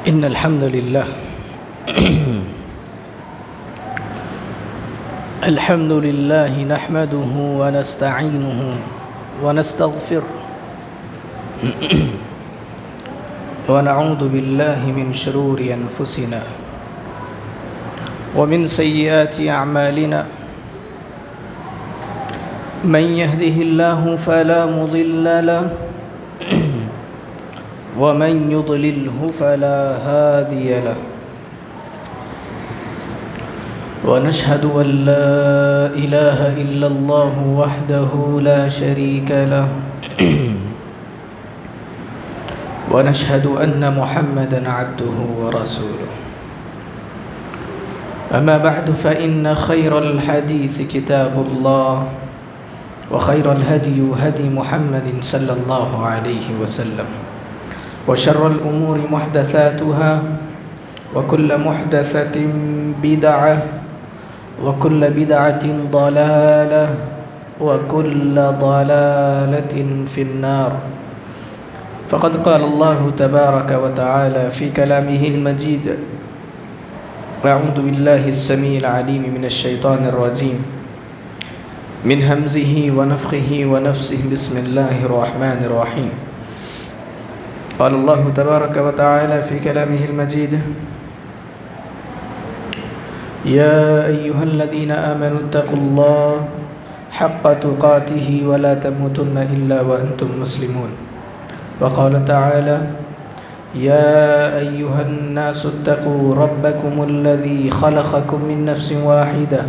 إن الحمد لله الحمد لله نحمده ونستعينه ونستغفره ونعوذ بالله من شرور أنفسنا ومن سيئات أعمالنا من يهده الله فلا مضل له ومن يضلله فلا هادي له ونشهد أن لا إله إلا الله وحده لا شريك له ونشهد أن محمدًا عبده ورسوله أما بعد فإن خير الحديث كتاب الله وخير الهدي هدي محمد صلى الله عليه وسلم وشر الأمور محدثاتها وكل محدثة بدعة وكل بدعة ضلالة وكل ضلالة في النار فقد قال الله تبارك وتعالى في كلامه المجيد أعوذ بالله السميع العليم من الشيطان الرجيم من همزه ونفخه ونفسه بسم الله الرحمن الرحيم قال الله تبارك وتعالى في كلامه المجيد يا أيها الذين آمنوا اتقوا الله حق تقاته ولا تموتن إلا وأنتم مسلمون وقال تعالى يا أيها الناس اتقوا ربكم الذي خلقكم من نفس واحدة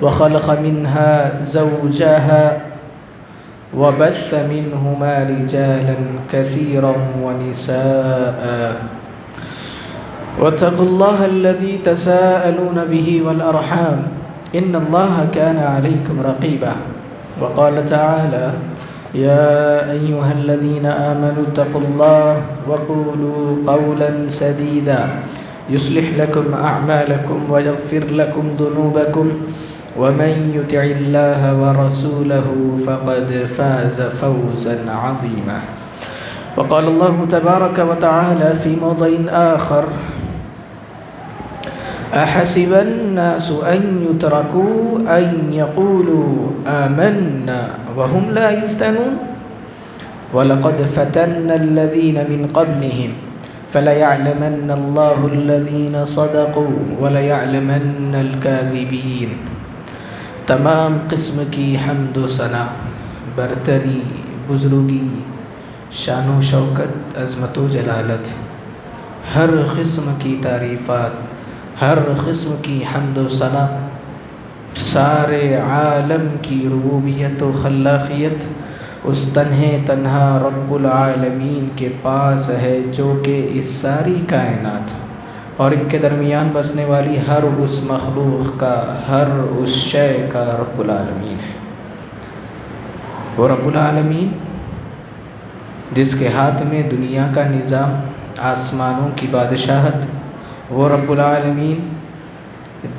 وخلق منها زوجها وبث منهما رجالا كثيرا ونساء واتقوا الله الذي تساءلون به والأرحام إن الله كان عليكم رقيبا وقال تعالى يا أيها الذين آمنوا اتقوا الله وقولوا قولا سديدا يصلح لكم أعمالكم ويغفر لكم ذنوبكم ومن يطع الله ورسوله فقد فاز فوزا عظيما وقال الله تبارك وتعالى في موضع آخر أحسب الناس أن يتركوا أن يقولوا آمنا وهم لا يفتنون ولقد فتنا الذين من قبلهم فليعلمن الله الذين صدقوا وليعلمن الكاذبين تمام قسم کی حمد و ثنا برتری بزرگی شان و شوکت عظمت و جلالت ہر قسم کی تعریفات ہر قسم کی حمد و ثنا سارے عالم کی ربوبیت و خلاقیت اس تنہا رب العالمین کے پاس ہے جو کہ اس ساری کائنات اور ان کے درمیان بسنے والی ہر اس مخلوق کا ہر اس شے کا رب العالمین ہے۔ وہ رب العالمین جس کے ہاتھ میں دنیا کا نظام، آسمانوں کی بادشاہت، وہ رب العالمین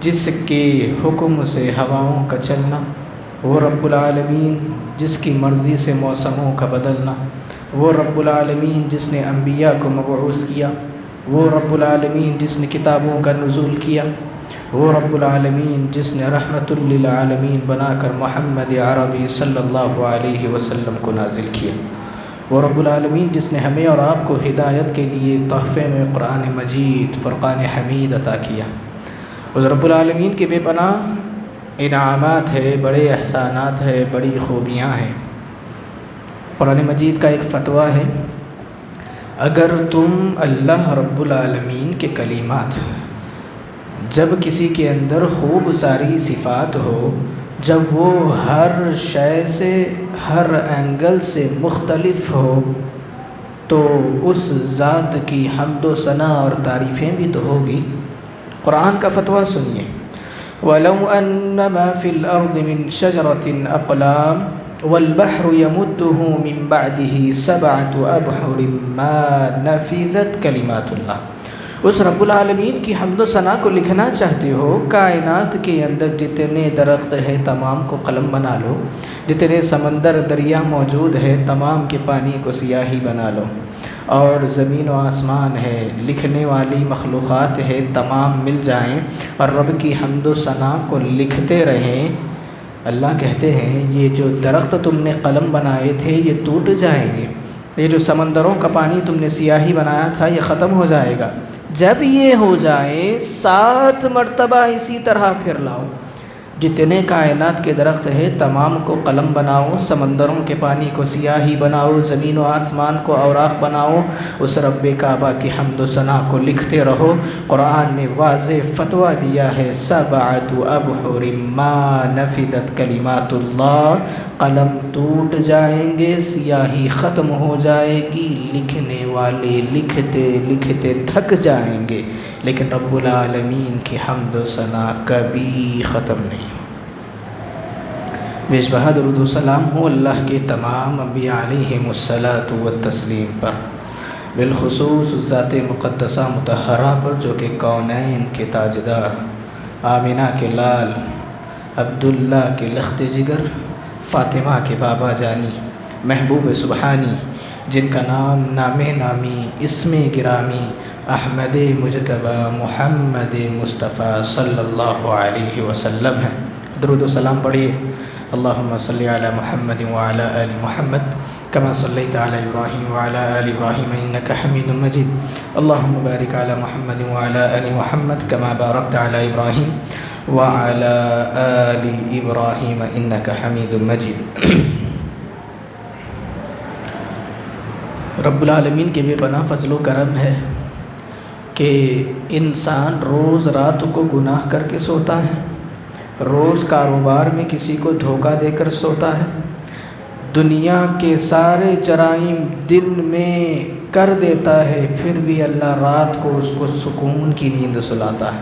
جس کے حکم سے ہواؤں کا چلنا، وہ رب العالمین جس کی مرضی سے موسموں کا بدلنا، وہ رب العالمین جس نے انبیاء کو مبعوث کیا، وہ رب العالمین جس نے کتابوں کا نزول کیا، وہ رب العالمین جس نے رحمت للعالمین بنا کر محمد عربی صلی اللہ علیہ وسلم کو نازل کیا، وہ رب العالمین جس نے ہمیں اور آپ کو ہدایت کے لیے تحفے میں قرآن مجید فرقان حمید عطا کیا۔ اس رب العالمین کے بے پناہ انعامات ہے، بڑے احسانات ہے، بڑی خوبیاں ہیں۔ قرآن مجید کا ایک فتویٰ ہے، اگر تم اللہ رب العالمین کے کلمات، جب کسی کے اندر خوب ساری صفات ہو، جب وہ ہر شے سے ہر اینگل سے مختلف ہو، تو اس ذات کی حمد و ثنا اور تعریفیں بھی تو ہوگی۔ قرآن کا فتویٰ سنیے، وَلَوْ أَنَّ مَا فِي الْأَرْضِ مِنْ شَجَرَةٍ أَقْلَامٍ والبحر يمده من بعده 7 أبحر ما نفذت كلمات اللہ۔ اس رب العالمین کی حمد و ثنا کو لکھنا چاہتے ہو، کائنات کے اندر جتنے درخت ہیں تمام کو قلم بنا لو، جتنے سمندر دریا موجود ہے تمام کے پانی کو سیاہی بنا لو، اور زمین و آسمان ہے، لکھنے والی مخلوقات ہے، تمام مل جائیں اور رب کی حمد و ثنا کو لکھتے رہیں، اللہ کہتے ہیں یہ جو درخت تم نے قلم بنائے تھے یہ ٹوٹ جائیں گے، یہ جو سمندروں کا پانی تم نے سیاہی بنایا تھا یہ ختم ہو جائے گا۔ جب یہ ہو جائے 7 مرتبہ اسی طرح پھر لاؤ، جتنے کائنات کے درخت ہے تمام کو قلم بناؤ، سمندروں کے پانی کو سیاہی بناؤ، زمین و آسمان کو اوراق بناؤ، اس رب کعبہ کی حمد و ثنا کو لکھتے رہو۔ قرآن نے واضح فتویٰ دیا ہے 7 ابحر ما نفدت کلمات اللہ، قلم ٹوٹ جائیں گے، سیاہی ختم ہو جائے گی، لکھنے والے لکھتے لکھتے تھک جائیں گے، لیکن رب العالمین کی حمد و ثنا کبھی ختم نہیں۔ بیش بہا درود و سلام ہو اللہ کے تمام انبیاء علیہم الصلاۃ والتسلیم پر، بالخصوص ذات مقدسہ مطہرہ پر جو کہ کونین کے تاجدار، آمینہ کے لال، عبداللہ کے لخت جگر، فاطمہ کے بابا جانی، محبوب سبحانی، جن کا نام نام نامی، اسم گرامی، احمد مجتبی محمد مصطفیٰ صلی اللہ علیہ وسلم ہے۔ درود و سلام پڑھیے۔ اللہم صلی علی محمد وعلی آل محمد کما صلیت علی ابراہیم وعلی آل ابراہیم انک حمید مجید۔ اللہم بارک علی محمد وعلی آل محمد کما بارکت علی ابراہیم وعلی آل ابراہیم انک حمید مجید۔ رب العالمین کے بے پناہ فضل و کرم ہے کہ انسان روز رات کو گناہ کر کے سوتا ہے، روز کاروبار میں کسی کو دھوکہ دے کر سوتا ہے، دنیا کے سارے جرائم دن میں کر دیتا ہے، پھر بھی اللہ رات کو اس کو سکون کی نیند سلاتا ہے،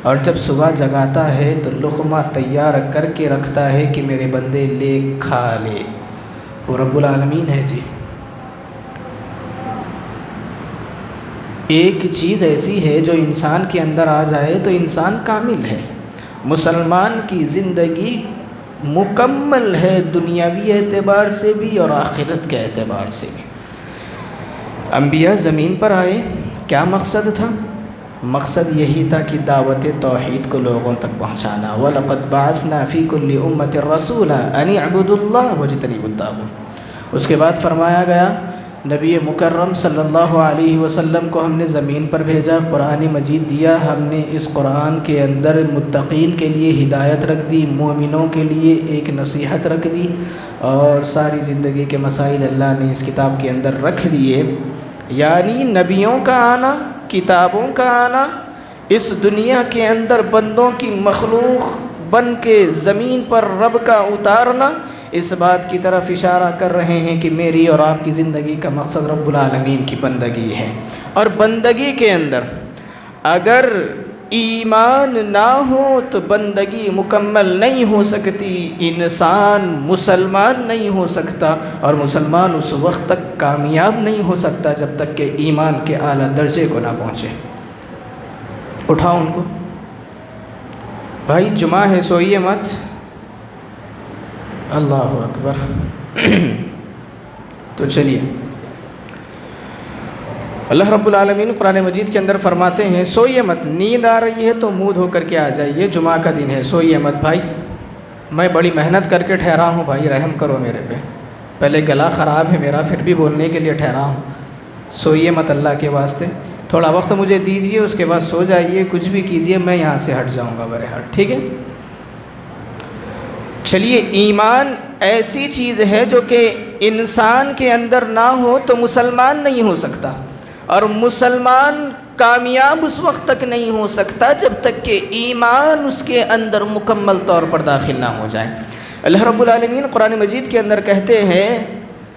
اور جب صبح جگاتا ہے تو لقمہ تیار کر کے رکھتا ہے کہ میرے بندے لے کھا لے۔ وہ رب العالمین ہے جی۔ ایک چیز ایسی ہے جو انسان کے اندر آ جائے تو انسان کامل ہے، مسلمان کی زندگی مکمل ہے، دنیاوی اعتبار سے بھی اور آخرت کے اعتبار سے بھی۔ انبیاء زمین پر آئے، کیا مقصد تھا؟ مقصد یہی تھا کہ دعوت توحید کو لوگوں تک پہنچانا۔ وَلَقَدْ بَعَثْنَا فِي كُلِّ أُمَّةٍ رَسُولًا أَنِ اعْبُدُوا اللَّهَ وَاجْتَنِبُوا الطَّاغُوتَ۔ اس کے بعد فرمایا گیا نبی مکرم صلی اللہ علیہ وسلم کو ہم نے زمین پر بھیجا، قرآن مجید دیا، ہم نے اس قرآن کے اندر متقین کے لیے ہدایت رکھ دی، مومنوں کے لیے ایک نصیحت رکھ دی، اور ساری زندگی کے مسائل اللہ نے اس کتاب کے اندر رکھ دیے۔ یعنی نبیوں کا آنا، کتابوں کا آنا، اس دنیا کے اندر بندوں کی مخلوق بن کے زمین پر رب کا اتارنا، اس بات کی طرف اشارہ کر رہے ہیں کہ میری اور آپ کی زندگی کا مقصد رب العالمین کی بندگی ہے، اور بندگی کے اندر اگر ایمان نہ ہو تو بندگی مکمل نہیں ہو سکتی، انسان مسلمان نہیں ہو سکتا، اور مسلمان اس وقت تک کامیاب نہیں ہو سکتا جب تک کہ ایمان کے اعلیٰ درجے کو نہ پہنچے۔ اٹھاؤ ان کو، بھائی جمعہ ہے سوئیے مت۔ اللہ اکبر۔ تو چلیے، اللہ رب العالمین قرآن مجید کے اندر فرماتے ہیں سوئیے مت، نیند آ رہی ہے تو منہ دھو کر کے آ جائیے، جمعہ کا دن ہے، سوئیے مت بھائی، میں بڑی محنت کر کے ٹھہرا ہوں، بھائی رحم کرو میرے پہ، پہلے گلا خراب ہے میرا، پھر بھی بولنے کے لیے ٹھہرا ہوں، سوئیے مت اللہ کے واسطے، تھوڑا وقت مجھے دیجیے، اس کے بعد سو جائیے، کچھ بھی کیجیے، میں یہاں سے ہٹ جاؤں گا برہٹ، ٹھیک ہے؟ چلیے، ایمان ایسی چیز ہے جو کہ انسان کے اندر نہ ہو تو مسلمان نہیں ہو سکتا، اور مسلمان کامیاب اس وقت تک نہیں ہو سکتا جب تک کہ ایمان اس کے اندر مکمل طور پر داخل نہ ہو جائے۔ اللہ رب العالمین قرآن مجید کے اندر کہتے ہیں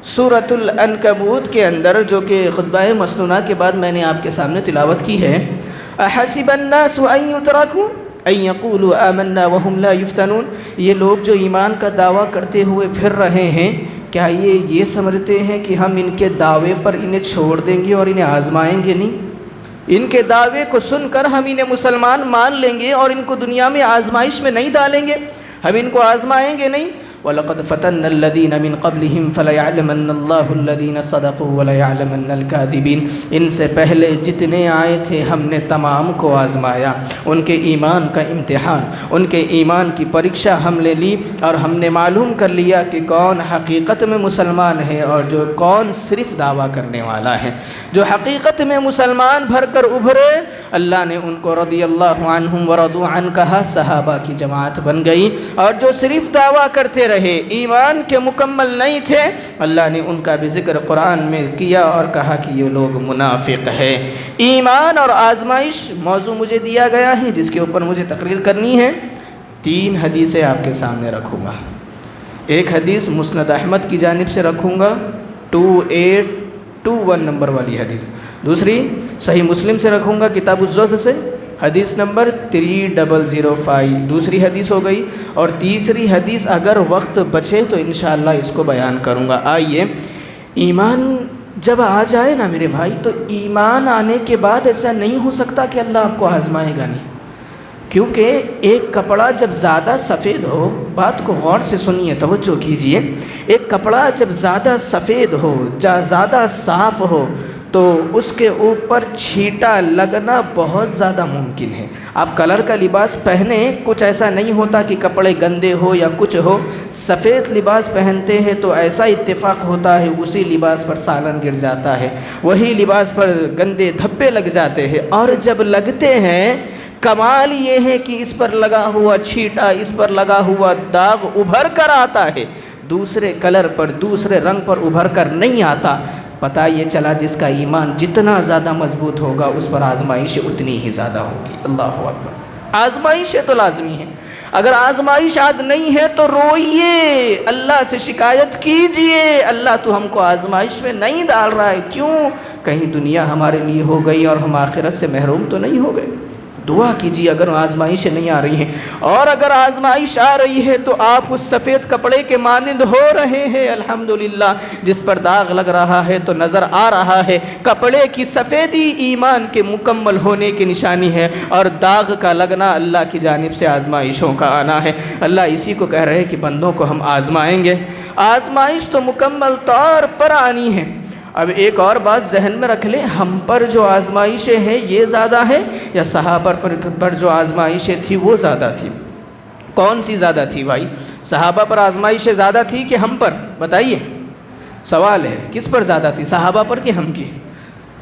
سورۃ العنکبوت کے اندر، جو کہ خطبہ مسنونہ کے بعد میں نے آپ کے سامنے تلاوت کی ہے، احسب الناس ان یترکوا ان یقولوا آمنا وهم لا یفتنون، یہ لوگ جو ایمان کا دعویٰ کرتے ہوئے پھر رہے ہیں، کیا یہ سمجھتے ہیں کہ ہم ان کے دعوے پر انہیں چھوڑ دیں گے اور انہیں آزمائیں گے نہیں؟ ان کے دعوے کو سن کر ہم انہیں مسلمان مان لیں گے اور ان کو دنیا میں آزمائش میں نہیں ڈالیں گے، ہم ان کو آزمائیں گے نہیں؟ وَلَقَدْ فَتَنَّ الَّذِينَ مِن قَبْلِهِمْ فَلَيَعْلَمَنَّ اللَّهُ الَّذِينَ صَدَقُوا وَلَيَعْلَمَنَّ الْكَاذِبِينَ۔ ان سے پہلے جتنے آئے تھے ہم نے تمام کو آزمایا، ان کے ایمان کا امتحان، ان کے ایمان کی پریکشا ہم نے لی، اور ہم نے معلوم کر لیا کہ کون حقیقت میں مسلمان ہے اور جو کون صرف دعویٰ کرنے والا ہے۔ جو حقیقت میں مسلمان بھر کر ابھرے، اللہ نے ان کو رضی اللہ عنہم ورضوا عنہ کہا، صحابہ کی جماعت بن گئی، اور جو صرف دعویٰ کرتے رہے، ایمان کے مکمل نہیں تھے، اللہ نے ان کا بھی ذکر قرآن میں کیا اور کہا کہ یہ لوگ منافق ہے۔ ایمان اور آزمائش موضوع مجھے دیا گیا ہے جس کے اوپر مجھے تقریر کرنی ہے۔ 3 حدیثیں آپ کے سامنے رکھوں گا۔ ایک حدیث مسند احمد کی جانب سے رکھوں گا 2821 نمبر والی حدیث، دوسری صحیح مسلم سے رکھوں گا کتاب الزہد سے حدیث نمبر 3005 دوسری حدیث ہو گئی، اور تیسری حدیث اگر وقت بچے تو انشاءاللہ اس کو بیان کروں گا۔ آئیے، ایمان جب آ جائے نا میرے بھائی، تو ایمان آنے کے بعد ایسا نہیں ہو سکتا کہ اللہ آپ کو آزمائے گا نہیں، کیونکہ ایک کپڑا جب زیادہ سفید ہو، بات کو غور سے سنیے، توجہ کیجئے، ایک کپڑا جب زیادہ سفید ہو، زیادہ صاف ہو، تو اس کے اوپر چھیٹا لگنا بہت زیادہ ممکن ہے۔ آپ کلر کا لباس پہنیں، کچھ ایسا نہیں ہوتا کہ کپڑے گندے ہو یا کچھ ہو، سفید لباس پہنتے ہیں تو ایسا اتفاق ہوتا ہے اسی لباس پر سالن گر جاتا ہے، وہی لباس پر گندے دھبے لگ جاتے ہیں، اور جب لگتے ہیں کمال یہ ہے کہ اس پر لگا ہوا چھیٹا، اس پر لگا ہوا داغ ابھر کر آتا ہے، دوسرے کلر پر، دوسرے رنگ پر ابھر کر نہیں آتا۔ پتہ یہ چلا جس کا ایمان جتنا زیادہ مضبوط ہوگا اس پر آزمائش اتنی ہی زیادہ ہوگی۔ اللہ اکبر۔ آزمائشیں تو لازمی ہیں، اگر آزمائش آج نہیں ہے تو روئیے، اللہ سے شکایت کیجئے، اللہ تو ہم کو آزمائش میں نہیں ڈال رہا ہے، کیوں؟ کہیں دنیا ہمارے لیے ہو گئی اور ہم آخرت سے محروم تو نہیں ہو گئے۔ دعا کیجیے اگر آزمائشیں نہیں آ رہی ہیں، اور اگر آزمائش آ رہی ہے تو آپ اس سفید کپڑے کے مانند ہو رہے ہیں الحمدللہ، جس پر داغ لگ رہا ہے تو نظر آ رہا ہے، کپڑے کی سفیدی ایمان کے مکمل ہونے کی نشانی ہے، اور داغ کا لگنا اللہ کی جانب سے آزمائشوں کا آنا ہے۔ اللہ اسی کو کہہ رہے ہیں کہ بندوں کو ہم آزمائیں گے، آزمائش تو مکمل طور پر آنی ہے۔ اب ایک اور بات ذہن میں رکھ لیں، ہم پر جو آزمائشیں ہیں یہ زیادہ ہیں یا صحابہ پر جو آزمائشیں تھی وہ زیادہ تھی؟ کون سی زیادہ تھی بھائی؟ صحابہ پر آزمائشیں زیادہ تھی کہ ہم پر؟ بتائیے، سوال ہے کس پر زیادہ تھی، صحابہ پر کہ ہم کی؟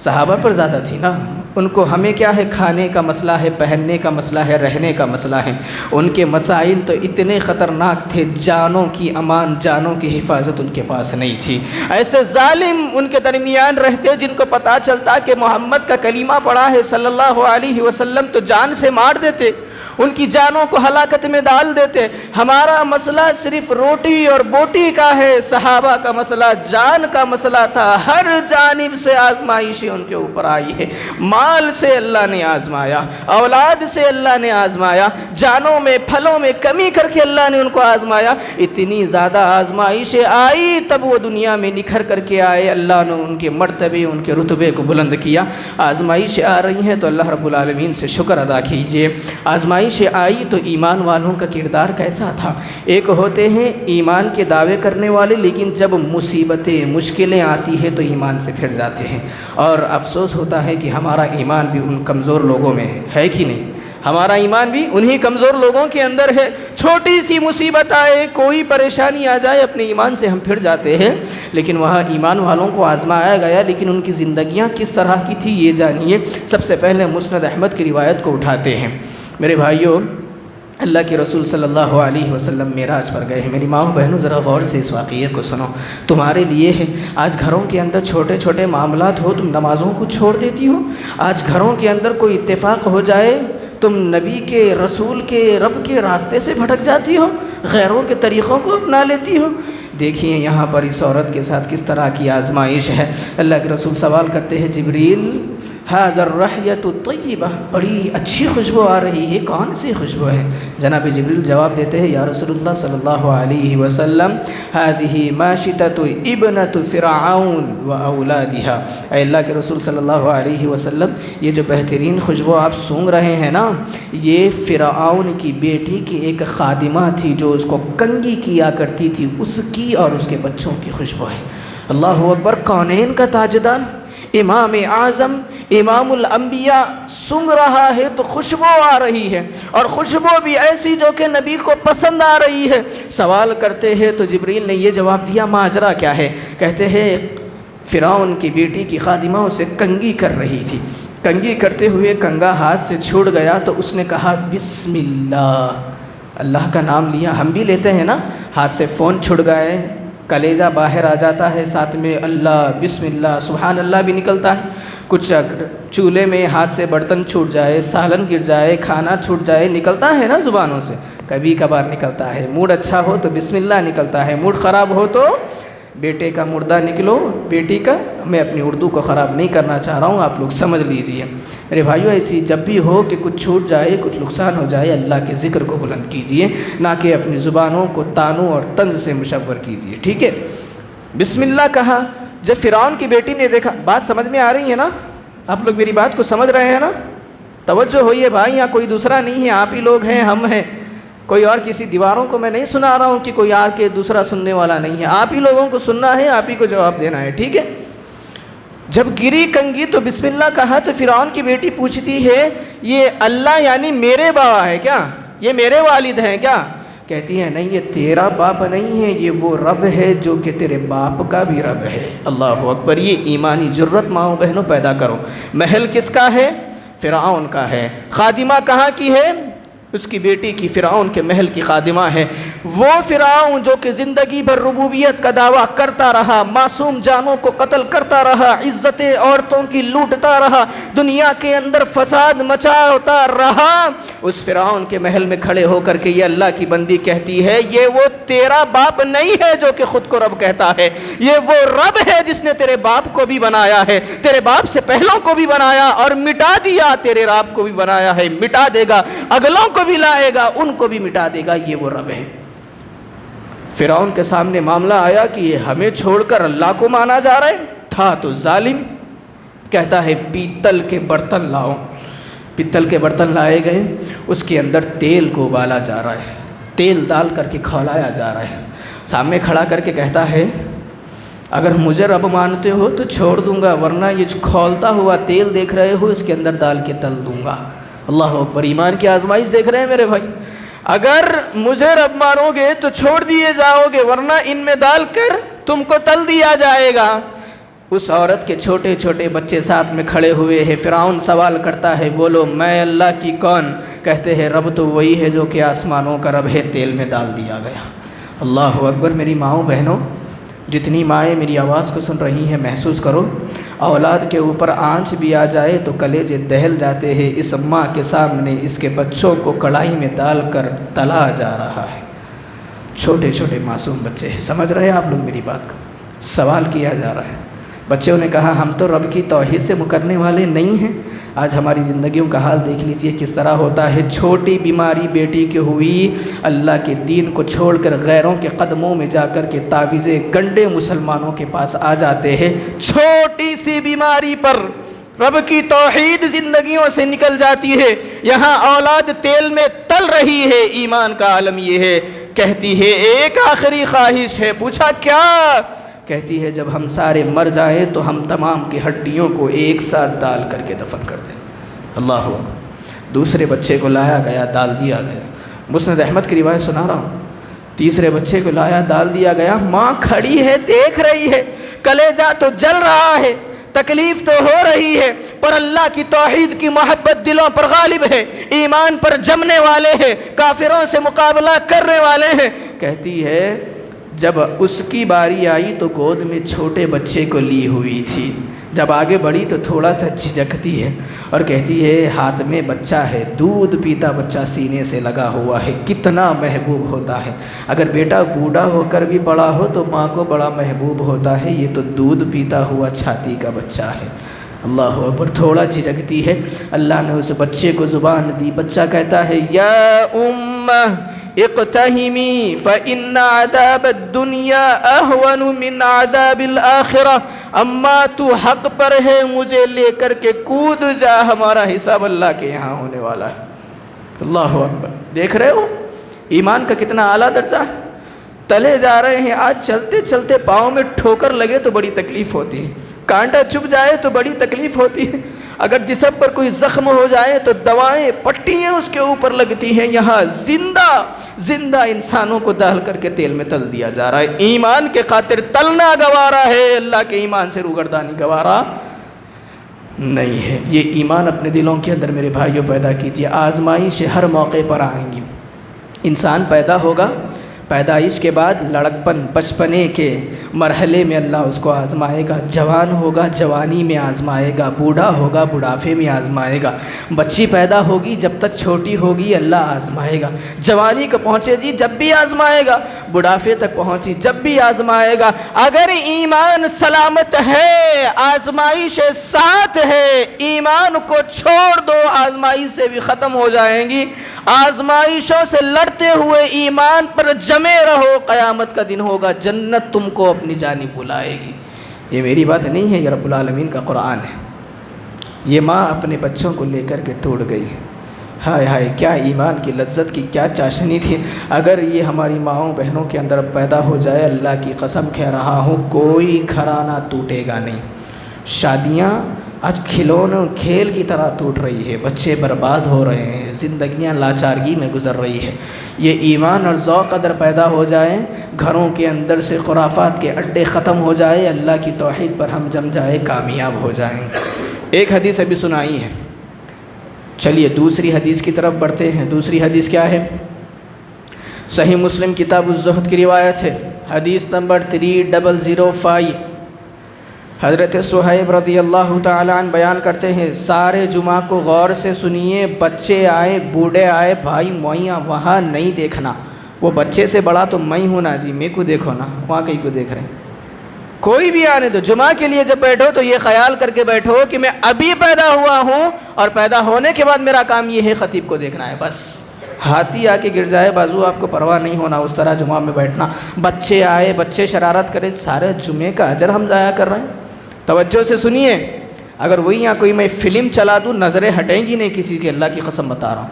صحابہ پر زیادہ تھی نا، ان کو ہمیں کیا ہے، کھانے کا مسئلہ ہے، پہننے کا مسئلہ ہے، رہنے کا مسئلہ ہے، ان کے مسائل تو اتنے خطرناک تھے، جانوں کی امان، جانوں کی حفاظت ان کے پاس نہیں تھی۔ ایسے ظالم ان کے درمیان رہتے جن کو پتہ چلتا کہ محمد کا کلمہ پڑھا ہے صلی اللہ علیہ وسلم تو جان سے مار دیتے، ان کی جانوں کو ہلاکت میں ڈال دیتے۔ ہمارا مسئلہ صرف روٹی اور بوٹی کا ہے، صحابہ کا مسئلہ جان کا مسئلہ تھا، ہر جانب سے آزمائشیں ان کے اوپر آئی ہے، مال سے اللہ نے آزمایا، اولاد سے اللہ نے آزمایا، جانوں میں پھلوں میں کمی کر کے اللہ نے ان کو آزمایا، اتنی زیادہ آزمائشیں آئی تب وہ دنیا میں نکھر کر کے آئے، اللہ نے ان کے مرتبے، ان کے رتبے کو بلند کیا۔ آزمائشیں آ رہی ہیں تو اللہ رب العالمین سے شکر ادا کیجئے۔ آزمائشیں آئی تو ایمان والوں کا کردار کیسا تھا؟ ایک ہوتے ہیں ایمان کے دعوے کرنے والے، لیکن جب مصیبتیں، مشکلیں آتی ہیں تو ایمان سے پھر جاتے ہیں، اور افسوس ہوتا ہے کہ ہمارا ایمان بھی ان کمزور لوگوں میں ہے کہ نہیں؟ ہمارا ایمان بھی انہی کمزور لوگوں کے اندر ہے۔ چھوٹی سی مصیبت آئے، کوئی پریشانی آ جائے، اپنے ایمان سے ہم پھر جاتے ہیں، لیکن وہاں ایمان والوں کو آزمایا گیا، لیکن ان کی زندگیاں کس طرح کی تھی یہ جانیے۔ سب سے پہلے مسند احمد کی روایت کو اٹھاتے ہیں۔ میرے بھائیوں، اللہ کے رسول صلی اللہ علیہ وسلم معراج پر گئے ہیں۔ میری ماں بہنوں ذرا غور سے اس واقعے کو سنو، تمہارے لیے ہے۔ آج گھروں کے اندر چھوٹے چھوٹے معاملات ہو، تم نمازوں کو چھوڑ دیتی ہو۔ آج گھروں کے اندر کوئی اتفاق ہو جائے، تم نبی کے، رسول کے، رب کے راستے سے بھٹک جاتی ہو، غیروں کے طریقوں کو اپنا لیتی ہو۔ دیکھیے یہاں پر اس عورت کے ساتھ کس طرح کی آزمائش ہے۔ اللہ کے رسول سوال کرتے ہیں، جبریل ھذا الرحیۃ الطیبہ، بڑی اچھی خوشبو آ رہی ہے، کون سی خوشبو ہے؟ جناب جبریل جواب دیتے ہیں یا رسول اللہ صلی اللہ علیہ وسلم ھذہ ماشطۃ ابنۃ فرعون و اولادها، اے اللہ کے رسول صلی اللہ علیہ وسلم یہ جو بہترین خوشبو آپ سونگھ رہے ہیں نا، یہ فرعون کی بیٹی کی ایک خادمہ تھی جو اس کو کنگھی کیا کرتی تھی، اس کی اور اس کے بچوں کی خوشبو ہے۔ اللہ اکبر، کونین کا تاجدار، امام اعظم، امام الانبیاء سونگھ رہا ہے تو خوشبو آ رہی ہے، اور خوشبو بھی ایسی جو کہ نبی کو پسند آ رہی ہے۔ سوال کرتے ہیں تو جبریل نے یہ جواب دیا، ماجرا کیا ہے؟ کہتے ہیں فرعون کی بیٹی کی خادمہ اسے کنگھی کر رہی تھی، کنگھی کرتے ہوئے کنگا ہاتھ سے چھوٹ گیا تو اس نے کہا بسم اللہ، اللہ کا نام لیا۔ ہم بھی لیتے ہیں نا، ہاتھ سے فون چھوٹ گئے، کلیجہ باہر آ جاتا ہے، ساتھ میں اللہ، بسم اللہ، سبحان اللہ بھی نکلتا ہے۔ کچھ چولہے میں ہاتھ سے برتن چھوٹ جائے، سالن گر جائے، کھانا چھوٹ جائے، نکلتا ہے نا زبانوں سے، کبھی کبھار نکلتا ہے۔ موڈ اچھا ہو تو بسم اللہ نکلتا ہے، موڈ خراب ہو تو بیٹے کا مردہ نکلو، بیٹی کا۔ میں اپنی اردو کو خراب نہیں کرنا چاہ رہا ہوں، آپ لوگ سمجھ لیجئے میرے بھائیو۔ ایسی جب بھی ہو کہ کچھ چھوٹ جائے، کچھ نقصان ہو جائے، اللہ کے ذکر کو بلند کیجئے، نہ کہ اپنی زبانوں کو طعنوں اور طنز سے مشور کیجئے، ٹھیک ہے؟ بسم اللہ کہا۔ جب فرعون کی بیٹی نے دیکھا، بات سمجھ میں آ رہی ہے نا؟ آپ لوگ میری بات کو سمجھ رہے ہیں نا؟ توجہ ہوئیے بھائی، یہاں کوئی دوسرا نہیں ہے، آپ ہی لوگ ہیں، ہم ہیں، کوئی اور کسی دیواروں کو میں نہیں سنا رہا ہوں کہ کوئی آ کے دوسرا سننے والا نہیں ہے، آپ ہی لوگوں کو سننا ہے، آپ ہی کو جواب دینا ہے، ٹھیک ہے؟ جب گری کنگھی تو بسم اللہ کہا تو فرعون کی بیٹی پوچھتی ہے یہ اللہ یعنی میرے بابا ہے کیا؟ یہ میرے والد ہیں کیا؟ کہتی ہے نہیں، یہ تیرا باپ نہیں ہے، یہ وہ رب ہے جو کہ تیرے باپ کا بھی رب ہے۔ اللہ اکبر، یہ ایمانی جرت ماؤں بہنوں پیدا کرو۔ محل کس کا ہے؟ فرعون کا ہے۔ خادمہ کہاں کی ہے؟ اس کی بیٹی کی، فرعون کے محل کی خادمہ ہے۔ وہ فرعون جو کہ زندگی بھر ربوبیت کا دعویٰ کرتا رہا، معصوم جانوں کو قتل کرتا رہا، عزتیں عورتوں کی لوٹتا رہا، دنیا کے اندر فساد مچاتا رہا، اس فرعون کے محل میں کھڑے ہو کر کے یہ اللہ کی بندی کہتی ہے یہ وہ تیرا باپ نہیں ہے جو کہ خود کو رب کہتا ہے، یہ وہ رب ہے جس نے تیرے باپ کو بھی بنایا ہے، تیرے باپ سے پہلوں کو بھی بنایا اور مٹا دیا، تیرے رب کو بھی بنایا ہے، مٹا دے گا، اگلوں کو بھی لائے گا، ان کو بھی مٹا دے گا، یہ وہ رب ہے۔ فرعون کے سامنے معاملہ آیا کہ یہ ہمیں چھوڑ کر اللہ کو مانا جا رہا ہے، تھا تو ظالم۔ کہتا ہے پیتل کے برتن لاؤ، پیتل کے برتن لائے گئے، اس کے اندر تیل کو ابالا جا رہا ہے، تیل ڈال کر کے کھولایا جا رہا ہے، سامنے کھڑا کر کے کہتا ہے اگر مجھے رب مانتے ہو تو چھوڑ دوں گا، ورنہ یہ کھولتا ہوا تیل دیکھ رہے ہو اس کے اندر ڈال کے تل دوں گا۔ اللہ اکبر، ایمان کی آزمائش دیکھ رہے ہیں میرے بھائی۔ اگر مجھے رب مانو گے تو چھوڑ دیے جاؤ گے، ورنہ ان میں ڈال کر تم کو تل دیا جائے گا۔ اس عورت کے چھوٹے چھوٹے بچے ساتھ میں کھڑے ہوئے ہیں۔ فرعون سوال کرتا ہے بولو میں اللہ کی کون؟ کہتے ہیں رب تو وہی ہے جو کہ آسمانوں کا رب ہے، تیل میں ڈال دیا گیا۔ اللہ اکبر، میری ماؤں بہنوں، جتنی مائیں میری آواز کو سن رہی ہیں محسوس کرو، اولاد کے اوپر آنچ بھی آ جائے تو کلیجے دہل جاتے ہیں۔ اس ماں کے سامنے اس کے بچوں کو کڑاہی میں ڈال کر تلا جا رہا ہے، چھوٹے چھوٹے معصوم بچے، سمجھ رہے ہیں آپ لوگ میری بات کو؟ سوال کیا جا رہا ہے، بچوں نے کہا ہم تو رب کی توحید سے مکرنے والے نہیں ہیں۔ آج ہماری زندگیوں کا حال دیکھ لیجئے کس طرح ہوتا ہے۔ چھوٹی بیماری بیٹی کی ہوئی، اللہ کے دین کو چھوڑ کر غیروں کے قدموں میں جا کر کے تعویذیں گنڈے مسلمانوں کے پاس آ جاتے ہیں۔ چھوٹی سی بیماری پر رب کی توحید زندگیوں سے نکل جاتی ہے۔ یہاں اولاد تیل میں تل رہی ہے۔ ایمان کا عالم یہ ہے، کہتی ہے ایک آخری خواہش ہے۔ پوچھا کیا؟ کہتی ہے جب ہم سارے مر جائیں تو ہم تمام کی ہڈیوں کو ایک ساتھ ڈال کر کے دفن کر دیں۔ اللہ اکبر، دوسرے بچے کو لایا گیا، ڈال دیا گیا۔ مسند احمد کی روایت سنا رہا ہوں، تیسرے بچے کو لایا، ڈال دیا گیا۔ ماں کھڑی ہے، دیکھ رہی ہے، کلیجہ تو جل رہا ہے، تکلیف تو ہو رہی ہے، پر اللہ کی توحید کی محبت دلوں پر غالب ہے، ایمان پر جمنے والے ہیں، کافروں سے مقابلہ کرنے والے ہیں۔ کہتی ہے جب اس کی باری آئی تو گود میں چھوٹے بچے کو لی ہوئی تھی، جب آگے بڑھی تو تھوڑا سا جھجکتی ہے اور کہتی ہے ہاتھ میں بچہ ہے، دودھ پیتا بچہ سینے سے لگا ہوا ہے، کتنا محبوب ہوتا ہے۔ اگر بیٹا بوڑھا ہو کر بھی بڑا ہو تو ماں کو بڑا محبوب ہوتا ہے، یہ تو دودھ پیتا ہوا چھاتی کا بچہ ہے۔ اللہ اکبر، تھوڑا جھجکتی ہے، اللہ نے اس بچے کو زبان دی، بچہ کہتا ہے یا امہ اقتحمی فإن عذاب الدنیا اہون من عذاب الآخرہ، اماں تو حق پر ہے، مجھے لے کر کے کود جا، ہمارا حساب اللہ کے یہاں ہونے والا ہے۔ اللہ اکبر، دیکھ رہے ہو ایمان کا کتنا اعلیٰ درجہ ہے، تلے جا رہے ہیں۔ آج چلتے چلتے پاؤں میں ٹھوکر لگے تو بڑی تکلیف ہوتی ہے، کانٹا چبھ جائے تو بڑی تکلیف ہوتی ہے، اگر جسم پر کوئی زخم ہو جائے تو دوائیں پٹیاں اس کے اوپر لگتی ہیں، یہاں زندہ انسانوں کو دہل کر کے تیل میں تل دیا جا رہا ہے۔ ایمان کے خاطر تلنا گوارا ہے، اللہ کے ایمان سے روگردانی گوارا نہیں ہے۔ یہ ایمان اپنے دلوں کے اندر میرے بھائیوں پیدا کیجیے، آزمائش ہر موقع پر آئیں گی۔ انسان پیدا ہوگا، پیدائش کے بعد لڑکپن بچپنے کے مرحلے میں اللہ اس کو آزمائے گا، جوان ہوگا جوانی میں آزمائے گا، بوڑھا ہوگا بڑھاپے میں آزمائے گا، بچی پیدا ہوگی جب تک چھوٹی ہوگی اللہ آزمائے گا، جوانی کو پہنچے جی جب بھی آزمائے گا، بڑھاپے تک پہنچی جب بھی آزمائے گا۔ اگر ایمان سلامت ہے آزمائش ساتھ ہے، ایمان کو چھوڑ دو آزمائش سے بھی ختم ہو جائیں گی۔ آزمائشوں سے لڑتے ہوئے ایمان پر جمے رہو، قیامت کا دن ہوگا جنت تم کو اپنی جانب بلائے گی۔ یہ میری بات نہیں ہے، یہ رب العالمین کا قرآن ہے۔ یہ ماں اپنے بچوں کو لے کر کے توڑ گئی، ہائے ہائے کیا ایمان کی لذت کی کیا چاشنی تھی۔ اگر یہ ہماری ماؤں بہنوں کے اندر پیدا ہو جائے، اللہ کی قسم کہہ رہا ہوں کوئی گھرانہ ٹوٹے گا نہیں۔ شادیاں آج کھلونوں کھیل کی طرح ٹوٹ رہی ہے، بچے برباد ہو رہے ہیں، زندگیاں لاچارگی میں گزر رہی ہے۔ یہ ایمان اور ذوق اگر پیدا ہو جائے، گھروں کے اندر سے خرافات کے اڈے ختم ہو جائے، اللہ کی توحید پر ہم جم جائے، کامیاب ہو جائیں۔ ایک حدیث ابھی سنائی ہے، چلیے دوسری حدیث کی طرف بڑھتے ہیں۔ دوسری حدیث کیا ہے؟ صحیح مسلم کتاب الزہد کی روایت ہے، حدیث نمبر 3005۔ حضرت صہیب رضی اللہ تعالیٰ عنہ بیان کرتے ہیں، سارے جمعہ کو غور سے سنیے، بچے آئے بوڑھے آئے، بھائی موئیاں وہاں نہیں دیکھنا، وہ بچے سے بڑا تو میں ہوں نا جی، میں کو دیکھو نا، وہاں کہیں کو دیکھ رہے ہیں، کوئی بھی آنے دو۔ جمعہ کے لیے جب بیٹھو تو یہ خیال کر کے بیٹھو کہ میں ابھی پیدا ہوا ہوں اور پیدا ہونے کے بعد میرا کام یہ ہے خطیب کو دیکھنا ہے بس۔ ہاتھی آ کے گر جائے بازو آپ کو پرواہ نہیں ہونا، اس طرح جمعہ میں بیٹھنا۔ بچے آئے بچے شرارت کرے، سارے جمعے کا اجر ہم ضائع کر رہے ہیں۔ توجہ سے سنیے، اگر وہی یہاں کوئی میں فلم چلا دوں نظریں ہٹیں گی نہیں کسی کی، اللہ کی قسم بتا رہا ہوں،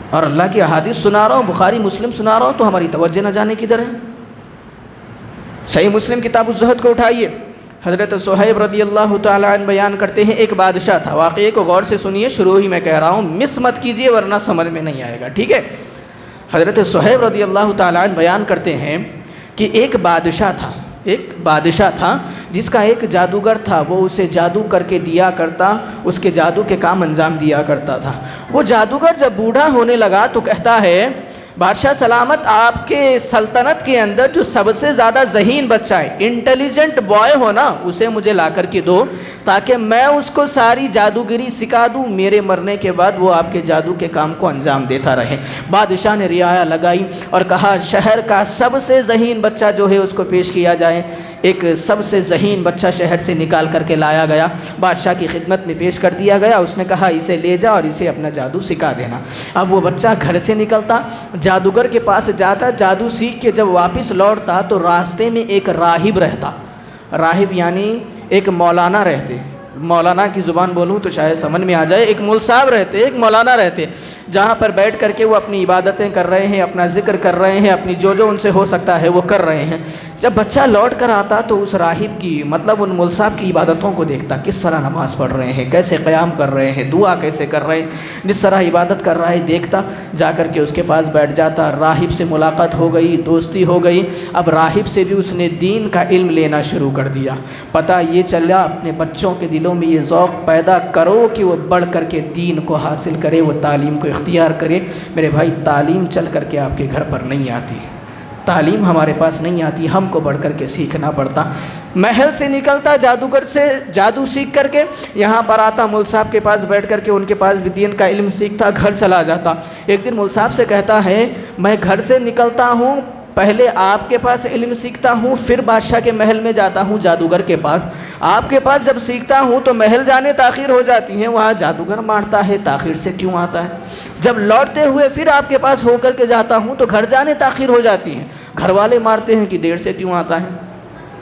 اور اللہ کی احادیث سنا رہا ہوں، بخاری مسلم سنا رہا ہوں، تو ہماری توجہ نہ جانے کدھر ہے۔ صحیح مسلم کتاب الزہد کو اٹھائیے، حضرت صہیب رضی اللہ تعالیٰ عنہ بیان کرتے ہیں، ایک بادشاہ تھا، واقعے کو غور سے سنیے، شروع ہی میں کہہ رہا ہوں، مس مت کیجیے ورنہ سمجھ میں نہیں آئے گا، ٹھیک ہے۔ حضرت صہیب رضی اللہ تعالیٰ عنہ بیان کرتے ہیں کہ ایک بادشاہ تھا جس کا ایک جادوگر تھا، وہ اسے جادو کر کے دیا کرتا، اس کے جادو کے کام انجام دیا کرتا تھا۔ وہ جادوگر جب بوڑھا ہونے لگا تو کہتا ہے، بادشاہ سلامت، آپ کے سلطنت کے اندر جو سب سے زیادہ ذہین بچہ ہے، انٹیلیجنٹ بوائے ہو نا، اسے مجھے لا کر کے دو تاکہ میں اس کو ساری جادوگری سکھا دوں، میرے مرنے کے بعد وہ آپ کے جادو کے کام کو انجام دیتا رہے۔ بادشاہ نے رعایا لگائی اور کہا شہر کا سب سے ذہین بچہ جو ہے اس کو پیش کیا جائے۔ ایک سب سے ذہین بچہ شہر سے نکال کر کے لایا گیا، بادشاہ کی خدمت میں پیش کر دیا گیا۔ اس نے کہا اسے لے جا اور اسے اپنا جادو سکھا دینا۔ اب وہ بچہ گھر سے نکلتا، جادوگر کے پاس جاتا، جادو سیکھ کے جب واپس لوٹتا تو راستے میں ایک راہب رہتا، راہب یعنی ایک مولانا رہتے، مولانا کی زبان بولوں تو شاید سمجھ میں آ جائے، ایک مول صاحب رہتے، ایک مولانا رہتے، جہاں پر بیٹھ کر کے وہ اپنی عبادتیں کر رہے ہیں، اپنا ذکر کر رہے ہیں، اپنی جو ان سے ہو سکتا ہے وہ کر رہے ہیں۔ جب بچہ لوٹ کر آتا تو اس راہب کی مطلب ان مول صاحب کی عبادتوں کو دیکھتا، کس طرح نماز پڑھ رہے ہیں، کیسے قیام کر رہے ہیں، دعا کیسے کر رہے ہیں، جس طرح عبادت کر رہا ہے دیکھتا، جا کر کے اس کے پاس بیٹھ جاتا۔ راہب سے ملاقات ہو گئی، دوستی ہو گئی، اب راہب سے بھی اس نے دین کا علم لینا شروع کر دیا۔ پتہ یہ چلا اپنے بچوں کے دلوں میں یہ ذوق پیدا کرو کہ وہ بڑھ کر کے دین کو حاصل کرے، وہ تعلیم کو اختیار کرے۔ میرے بھائی تعلیم چل کر کے آپ کے گھر پر نہیں آتی، تعلیم ہمارے پاس نہیں آتی، ہم کو بڑھ کر کے سیکھنا پڑتا۔ محل سے نکلتا جادوگر سے جادو سیکھ کر کے، یہاں پر آتا مول صاحب کے پاس بیٹھ کر کے ان کے پاس بھی دین کا علم سیکھتا، گھر چلا جاتا۔ ایک دن مول صاحب سے کہتا ہے میں گھر سے نکلتا ہوں پہلے آپ کے پاس علم سیکھتا ہوں، پھر بادشاہ کے محل میں جاتا ہوں جادوگر کے پاس۔ آپ کے پاس جب سیکھتا ہوں تو محل جانے تاخیر ہو جاتی ہیں، وہاں جادوگر مارتا ہے، تاخیر سے کیوں آتا ہے؟ جب لوٹتے ہوئے پھر آپ کے پاس ہو کر کے جاتا ہوں تو گھر جانے تاخیر ہو جاتی ہیں، گھر والے مارتے ہیں کہ دیر سے کیوں آتا ہے؟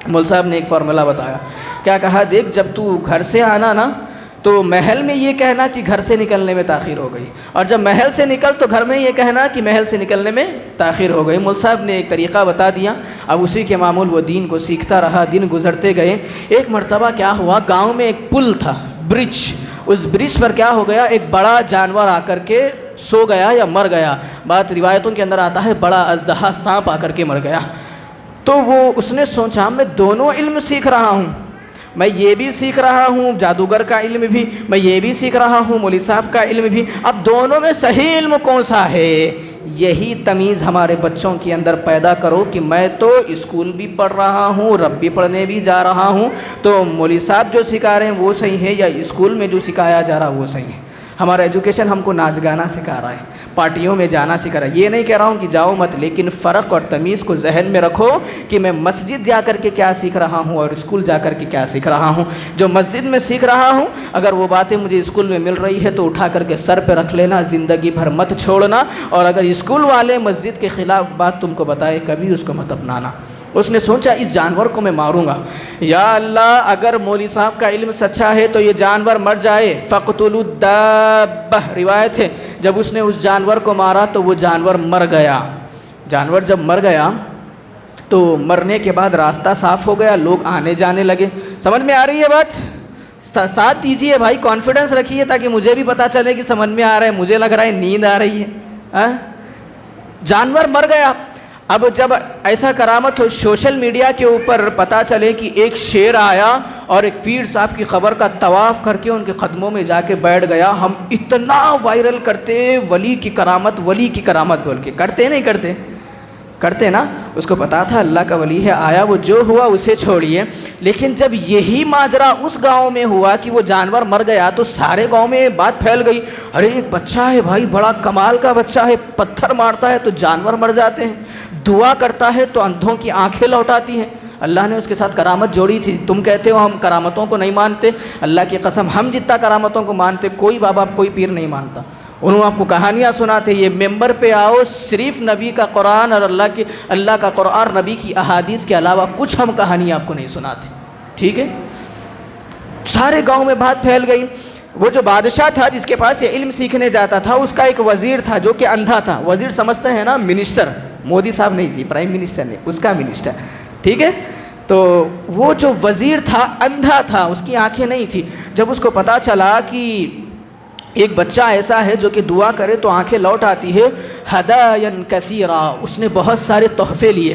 مول صاحب نے ایک فارمولہ بتایا، کیا کہا، دیکھ جب تو گھر سے آنا نا تو محل میں یہ کہنا کہ گھر سے نکلنے میں تاخیر ہو گئی، اور جب محل سے نکل تو گھر میں یہ کہنا کہ محل سے نکلنے میں تاخیر ہو گئی۔ مول صاحب نے ایک طریقہ بتا دیا، اب اسی کے معمول وہ دین کو سیکھتا رہا، دن گزرتے گئے۔ ایک مرتبہ کیا ہوا، گاؤں میں ایک پل تھا، برج، اس برج پر کیا ہو گیا، ایک بڑا جانور آ کر کے سو گیا یا مر گیا، بات روایتوں کے اندر آتا ہے بڑا اژدہا سانپ آ کر کے مر گیا۔ تو اس نے سوچا میں دونوں علم سیکھ رہا ہوں، میں یہ بھی سیکھ رہا ہوں جادوگر کا علم بھی، میں یہ بھی سیکھ رہا ہوں مولوی صاحب کا علم بھی، اب دونوں میں صحیح علم کون سا ہے؟ یہی تمیز ہمارے بچوں کے اندر پیدا کرو کہ میں تو اسکول بھی پڑھ رہا ہوں، رب بھی پڑھنے بھی جا رہا ہوں، تو مولوی صاحب جو سکھا رہے ہیں وہ صحیح ہے یا اسکول میں جو سکھایا جا رہا وہ صحیح ہے؟ ہمارا ایجوکیشن ہم کو ناچ گانا سکھا رہا ہے، پارٹیوں میں جانا سکھا رہا ہے، یہ نہیں کہہ رہا ہوں کہ جاؤ مت، لیکن فرق اور تمیز کو ذہن میں رکھو کہ میں مسجد جا کر کے کیا سیکھ رہا ہوں اور اسکول جا کر کے کیا سیکھ رہا ہوں۔ جو مسجد میں سیکھ رہا ہوں اگر وہ باتیں مجھے اسکول میں مل رہی ہے تو اٹھا کر کے سر پہ رکھ لینا، زندگی بھر مت چھوڑنا، اور اگر اسکول والے مسجد کے خلاف بات تم کو بتائے کبھی اس کو مت اپنانا۔ اس نے سوچا اس جانور کو میں ماروں گا، یا اللہ اگر مولوی صاحب کا علم سچا ہے تو یہ جانور مر جائے، فَقْتُلُوا الدَّابَّةَ، روایت ہے جب اس نے اس جانور کو مارا تو وہ جانور مر گیا۔ جانور جب مر گیا تو مرنے کے بعد راستہ صاف ہو گیا، لوگ آنے جانے لگے۔ سمجھ میں آ رہی ہے بات؟ ساتھ دیجیے بھائی، کانفیڈنس رکھیے تاکہ مجھے بھی پتہ چلے کہ سمجھ میں آ رہا ہے، مجھے لگ رہا ہے نیند آ رہی ہے۔ جانور مر گیا۔ اب جب ایسا کرامت ہو، سوشل میڈیا کے اوپر پتہ چلے کہ ایک شیر آیا اور ایک پیر صاحب کی قبر کا طواف کر کے ان کے قدموں میں جا کے بیٹھ گیا، ہم اتنا وائرل کرتے ولی کی کرامت بول کے، کرتے نہیں کرتے؟ کرتے نا، اس کو پتا تھا اللہ کا ولی ہے، آیا وہ جو ہوا اسے چھوڑیے۔ لیکن جب یہی ماجرا اس گاؤں میں ہوا کہ وہ جانور مر گیا تو سارے گاؤں میں بات پھیل گئی، ارے ایک بچہ ہے بھائی، بڑا کمال کا بچہ ہے، پتھر مارتا ہے تو جانور مر جاتے ہیں، دعا کرتا ہے تو اندھوں کی آنکھیں لوٹاتی ہیں، اللہ نے اس کے ساتھ کرامت جوڑی تھی۔ تم کہتے ہو ہم کرامتوں کو نہیں مانتے، اللہ کی قسم ہم جتنا کرامتوں کو مانتے کوئی بابا کوئی پیر نہیں مانتا۔ انہوں آپ کو کہانیاں سناتے، یہ ممبر پہ آؤ صرف نبی کا قرآن اور اللہ کا قرآن نبی کی احادیث کے علاوہ کچھ ہم کہانیاں آپ کو نہیں سناتے، ٹھیک ہے؟ سارے گاؤں میں بات پھیل گئی۔ وہ جو بادشاہ تھا جس کے پاس یہ علم سیکھنے جاتا تھا، اس کا ایک وزیر تھا جو کہ اندھا تھا۔ وزیر سمجھتے ہیں نا منسٹر، مودی صاحب نہیں جی، پرائم منسٹر نہیں، اس کا منسٹر، ٹھیک ہے؟ تو وہ جو وزیر تھا اندھا تھا، اس کی آنکھیں نہیں تھی۔ جب اس کو پتہ چلا کہ ایک بچہ ایسا ہے جو کہ دعا کرے تو آنکھیں لوٹ آتی ہے، ہدایا کثیرا، اس نے بہت سارے تحفے لیے۔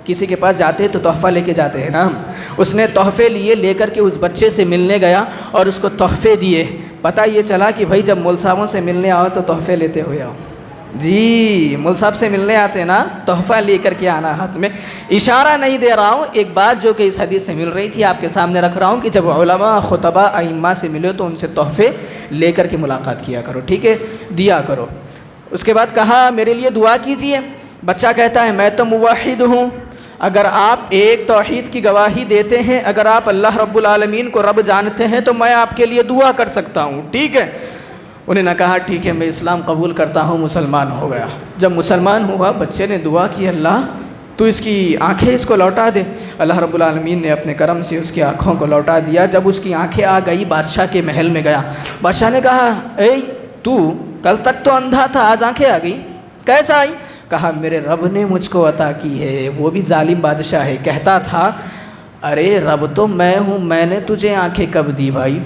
کسی کے پاس جاتے ہیں تو تحفہ لے کے جاتے ہیں نا ہم، اس نے تحفے لیے، لے کر کے اس بچے سے ملنے گیا اور اس کو تحفے دیے۔ پتہ یہ چلا کہ بھائی جب مول صاحبوں سے ملنے آؤ تو تحفے لیتے ہوئے آؤ، جی مول صاحب سے ملنے آتے نا تحفہ لے کر کے آنا ہاتھ میں۔ اشارہ نہیں دے رہا ہوں، ایک بات جو کہ اس حدیث سے مل رہی تھی آپ کے سامنے رکھ رہا ہوں کہ جب علماء خطبہ ائمہ سے ملے تو ان سے تحفے لے کر کے ملاقات کیا کرو، ٹھیک ہے، دیا کرو۔ اس کے بعد کہا میرے لیے دعا کیجئے۔ بچہ کہتا ہے میں تو موحد ہوں، اگر آپ ایک توحید کی گواہی دیتے ہیں، اگر آپ اللہ رب العالمین کو رب جانتے ہیں تو میں آپ کے لیے دعا کر سکتا ہوں، ٹھیک ہے؟ انہیں نہ کہا ٹھیک ہے میں اسلام قبول کرتا ہوں، مسلمان ہو گیا۔ جب مسلمان ہوا بچے نے دعا کی اللہ تو اس کی آنکھیں اس کو لوٹا دے۔ اللہ رب العالمین نے اپنے کرم سے اس کی آنکھوں کو لوٹا دیا۔ جب اس کی آنکھیں آ گئی بادشاہ کے محل میں گیا، بادشاہ نے کہا اے تو کل تک تو اندھا تھا، آج آنکھیں آ گئی، کیسا آئی؟ کہا میرے رب نے مجھ کو عطا کی ہے۔ وہ بھی ظالم بادشاہ ہے، کہتا تھا ارے رب تو میں ہوں، میں نے تجھے آنکھیں کب دی بھائی؟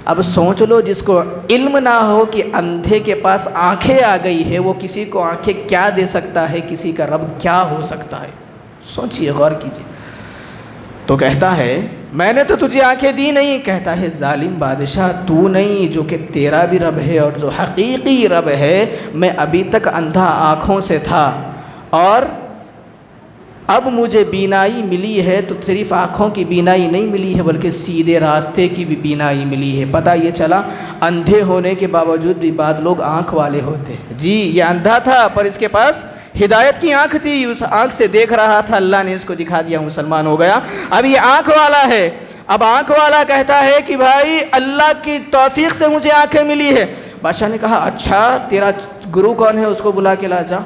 اب سوچ لو جس کو علم نہ ہو کہ اندھے کے پاس آنکھیں آ گئی ہے، وہ کسی کو آنکھیں کیا دے سکتا ہے، کسی کا رب کیا ہو سکتا ہے؟ سوچئے، غور کیجئے۔ تو کہتا ہے میں نے تو تجھے آنکھیں دی نہیں، کہتا ہے ظالم بادشاہ تو نہیں، جو کہ تیرا بھی رب ہے اور جو حقیقی رب ہے، میں ابھی تک اندھا آنکھوں سے تھا اور اب مجھے بینائی ملی ہے، تو صرف آنکھوں کی بینائی نہیں ملی ہے بلکہ سیدھے راستے کی بھی بینائی ملی ہے۔ پتہ یہ چلا اندھے ہونے کے باوجود بھی بعض لوگ آنکھ والے ہوتے ہیں۔ جی یہ اندھا تھا پر اس کے پاس ہدایت کی آنکھ تھی، اس آنکھ سے دیکھ رہا تھا، اللہ نے اس کو دکھا دیا، مسلمان ہو گیا۔ اب یہ آنکھ والا ہے، اب آنکھ والا کہتا ہے کہ بھائی اللہ کی توفیق سے مجھے آنکھیں ملی ہے۔ بادشاہ نے کہا اچھا تیرا گرو کون ہے، اس کو بلا کے لا جا۔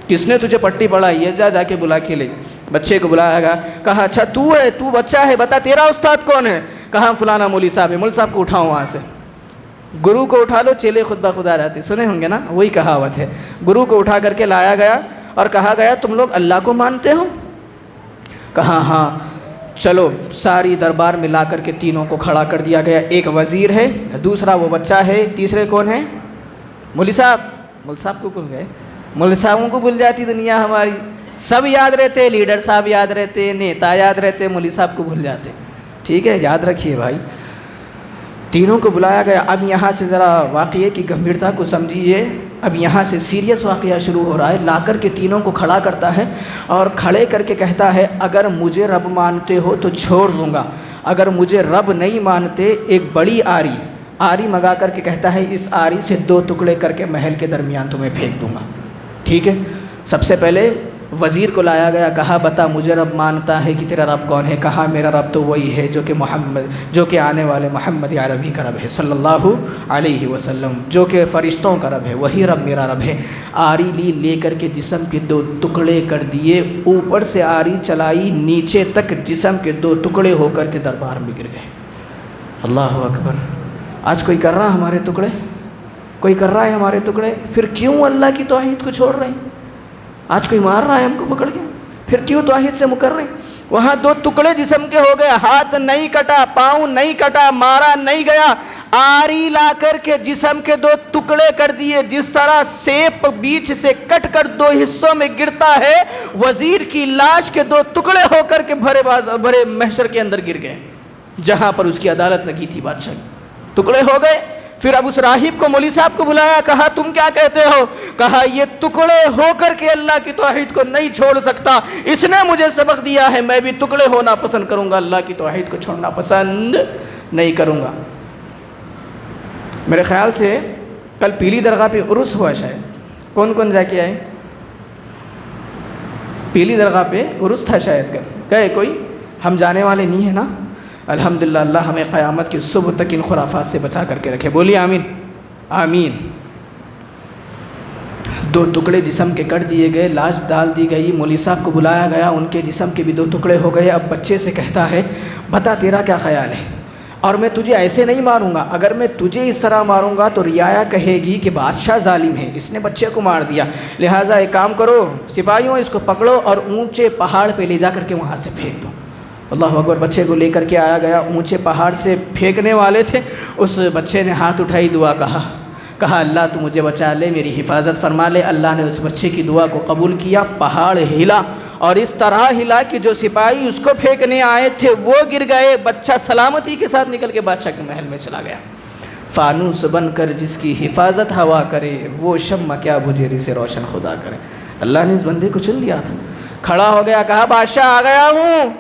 کس نے تجھے پٹی پڑھائی ہے، جا کے بلا کے لے۔ بچے کو بلایا گیا، کہا اچھا تو ہے، تو بچہ ہے، بتا تیرا استاد کون ہے؟ کہا فلانا مولوی صاحب ہے۔ مولوی صاحب کو اٹھاؤ وہاں سے، گرو کو اٹھا لو، چیلے خود بخود آ جاتے، سنے ہوں گے نا، وہی کہاوت ہے۔ گرو کو اٹھا کر کے لایا گیا اور کہا گیا تم لوگ اللہ کو مانتے ہو؟ کہا ہاں۔ چلو ساری دربار میں لا کر کے تینوں کو کھڑا کر دیا گیا، ایک وزیر ہے، دوسرا وہ بچہ ہے، تیسرے کون ہے؟ مولوی صاحب۔ مولوی صاحب کو بھول گئے؟ مولوی صاحبوں کو بھول جاتی دنیا ہماری، سب یاد رہتے، لیڈر صاحب یاد رہتے، نیتا یاد رہتے، مولوی صاحب کو بھول جاتے۔ ٹھیک ہے، یاد رکھیے بھائی۔ تینوں کو بلایا گیا۔ اب یہاں سے ذرا واقعے کی گمبھیرتا کو سمجھیے، اب یہاں سے سیریس واقعہ شروع ہو رہا ہے۔ لا کر کے تینوں کو کھڑا کرتا ہے اور کھڑے کر کے کہتا ہے اگر مجھے رب مانتے ہو تو چھوڑ دوں گا، اگر مجھے رب نہیں مانتے ایک بڑی آری منگا کر کے کہتا ہے اس آری سے 2 ٹکڑے کر کے محل کے درمیان تمہیں پھینک دوں گا۔ ٹھیک ہے، سب سے پہلے وزیر کو لایا گیا، کہا بتا مجھے رب مانتا ہے کہ تیرا رب کون ہے؟ کہا میرا رب تو وہی ہے جو کہ آنے والے محمد عربی کا رب ہے صلی اللہ علیہ وسلم، جو کہ فرشتوں کا رب ہے، وہی رب میرا رب ہے۔ آری لے کر کے جسم کے 2 ٹکڑے کر دیے، اوپر سے آری چلائی نیچے تک، جسم کے 2 ٹکڑے ہو کر کے دربار میں گر گئے۔ اللہ اکبر۔ آج کوئی کر رہا ہمارے ٹکڑے؟ کوئی کر رہا ہے ہمارے ٹکڑے؟ پھر کیوں اللہ کی توحید کو چھوڑ رہے ہیں؟ آج کوئی مار رہا ہے ہم کو پکڑ کے، پھر کیوں توحید سے مکر رہے ہیں؟ وہاں 2 ٹکڑے جسم کے ہو گئے، ہاتھ نہیں کٹا، پاؤں نہیں کٹا، مارا نہیں گیا، آری لا کر کے جسم کے 2 ٹکڑے کر دیے۔ جس طرح سیب بیچ سے کٹ کر 2 حصوں میں گرتا ہے، وزیر کی لاش کے 2 ٹکڑے ہو کر کے بھرے محشر کے اندر گر گئے، جہاں پر اس کی عدالت لگی تھی بادشاہ، ٹکڑے ہو گئے۔ پھر اب اس راہب کو، مولوی صاحب کو بلایا، کہا تم کیا کہتے ہو؟ کہا یہ ٹکڑے ہو کر کے اللہ کی توحید کو نہیں چھوڑ سکتا، اس نے مجھے سبق دیا ہے، میں بھی ٹکڑے ہونا پسند کروں گا، اللہ کی توحید کو چھوڑنا پسند نہیں کروں گا۔ میرے خیال سے کل پیلی درگاہ پہ عرس ہوا شاید، کون جا کے آئے؟ پیلی درگاہ پہ عرس تھا شاید، گئے کوئی؟ ہم جانے والے نہیں ہیں نا؟ الحمدللہ، اللہ ہمیں قیامت کی صبح تک ان خرافات سے بچا کر کے رکھے، بولیے آمین آمین۔ 2 ٹکڑے جسم کے کٹ دیے گئے، لاش ڈال دی گئی، مولوی صاحب کو بلایا گیا، ان کے جسم کے بھی 2 ٹکڑے ہو گئے۔ اب بچے سے کہتا ہے بتا تیرا کیا خیال ہے، اور میں تجھے ایسے نہیں ماروں گا، اگر میں تجھے اس طرح ماروں گا تو رعایا کہے گی کہ بادشاہ ظالم ہے، اس نے بچے کو مار دیا، لہٰذا ایک کام کرو سپاہیوں، اس کو پکڑو اور اونچے پہاڑ پہ لے جا کر کے وہاں سے پھینک دو۔ اللہ اکبر۔ بچے کو لے کر کے آیا گیا، اونچے پہاڑ سے پھینکنے والے تھے، اس بچے نے ہاتھ اٹھائی، دعا کہا اللہ تو مجھے بچا لے، میری حفاظت فرما لے۔ اللہ نے اس بچے کی دعا کو قبول کیا، پہاڑ ہلا اور اس طرح ہلا کہ جو سپاہی اس کو پھینکنے آئے تھے وہ گر گئے، بچہ سلامتی کے ساتھ نکل کے بادشاہ کے محل میں چلا گیا۔ فانوس بن کر جس کی حفاظت ہوا کرے، وہ شمع کیا بجھیری سے روشن خدا کرے۔ اللہ نے اس بندے کو چن لیا تھا، کھڑا ہو گیا، کہا بادشاہ آ گیا ہوں۔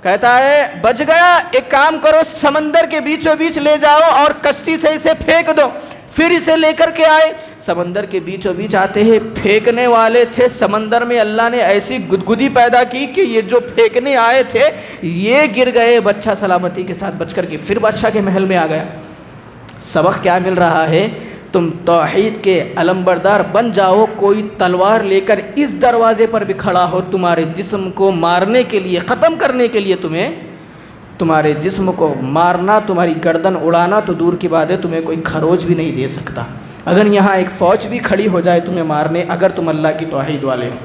کہتا ہے بچ گیا، ایک کام کرو سمندر کے بیچوں بیچ لے جاؤ اور کشتی سے اسے پھینک دو۔ پھر اسے لے کر کے آئے، سمندر کے بیچوں بیچ آتے ہیں، پھینکنے والے تھے، سمندر میں اللہ نے ایسی گدگدی پیدا کی کہ یہ جو پھینکنے آئے تھے یہ گر گئے، بچہ سلامتی کے ساتھ بچ کر کے پھر بادشاہ کے محل میں آ گیا۔ سبق کیا مل رہا ہے؟ تم توحید کے علمبردار بن جاؤ، کوئی تلوار لے کر اس دروازے پر بھی کھڑا ہو، تمہارے جسم کو مارنے کے لیے، ختم کرنے کے لیے، تمہارے جسم کو مارنا، تمہاری گردن اڑانا تو دور کی بات ہے، تمہیں کوئی خروج بھی نہیں دے سکتا۔ اگر یہاں ایک فوج بھی کھڑی ہو جائے تمہیں مارنے، اگر تم اللہ کی توحید والے ہو۔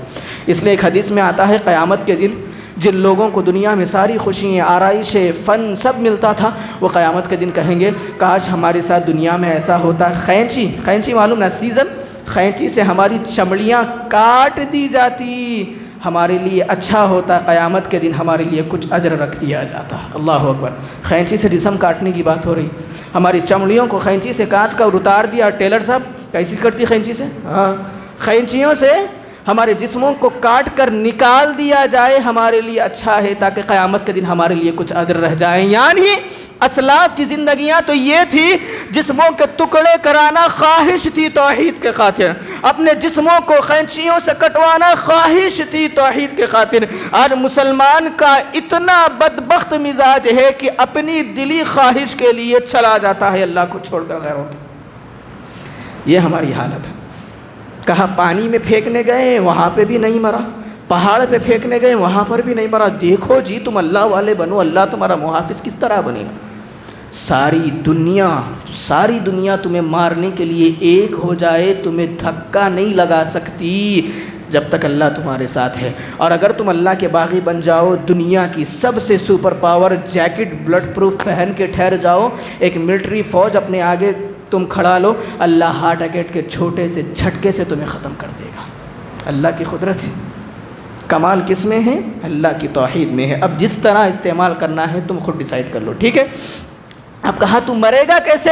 اس لیے ایک حدیث میں آتا ہے قیامت کے دن جن لوگوں کو دنیا میں ساری خوشیاں، آرائشیں، فن سب ملتا تھا، وہ قیامت کے دن کہیں گے کاش ہمارے ساتھ دنیا میں ایسا ہوتا۔ خینچی معلوم نا، سیزن، خینچی سے ہماری چمڑیاں کاٹ دی جاتی، ہمارے لیے اچھا ہوتا، قیامت کے دن ہمارے لیے کچھ اجر رکھ دیا جاتا۔ اللہ اکبر۔ خینچی سے جسم کاٹنے کی بات ہو رہی، ہماری چمڑیوں کو خینچی سے کاٹ کر اتار دیا۔ ٹیلر صاحب کیسی کٹتی خینچی سے؟ ہاں، خینچیوں سے ہمارے جسموں کو کاٹ کر نکال دیا جائے ہمارے لیے اچھا ہے، تاکہ قیامت کے دن ہمارے لیے کچھ اجر رہ جائیں۔ یعنی اسلاف کی زندگیاں تو یہ تھی، جسموں کے ٹکڑے کرانا خواہش تھی توحید کے خاطر، اپنے جسموں کو قینچیوں سے کٹوانا خواہش تھی توحید کے خاطر۔ آج مسلمان کا اتنا بدبخت مزاج ہے کہ اپنی دلی خواہش کے لیے چلا جاتا ہے اللہ کو چھوڑ کر غیروں کی۔ یہ ہماری حالت ہے۔ کہا پانی میں پھینکنے گئے وہاں پہ بھی نہیں مرا، پہاڑ پہ پھینکنے گئے وہاں پر بھی نہیں مرا۔ دیکھو جی تم اللہ والے بنو، اللہ تمہارا محافظ کس طرح بنے گا۔ ساری دنیا تمہیں مارنے کے لیے ایک ہو جائے، تمہیں دھکا نہیں لگا سکتی جب تک اللہ تمہارے ساتھ ہے۔ اور اگر تم اللہ کے باغی بن جاؤ، دنیا کی سب سے super power jacket bulletproof پہن کے ٹھہر جاؤ، ایک ملٹری فوج اپنے آگے تم کھڑا لو، اللہ ہارٹ اٹیک کے چھوٹے سے جھٹکے سے تمہیں ختم کر دے گا۔ اللہ کی قدرت ہے۔ کمال کس میں ہے؟ اللہ کی توحید میں ہے۔ اب جس طرح استعمال کرنا ہے تم خود ڈیسائیڈ کر لو، ٹھیک ہے؟ اب کہا تم مرے گا کیسے؟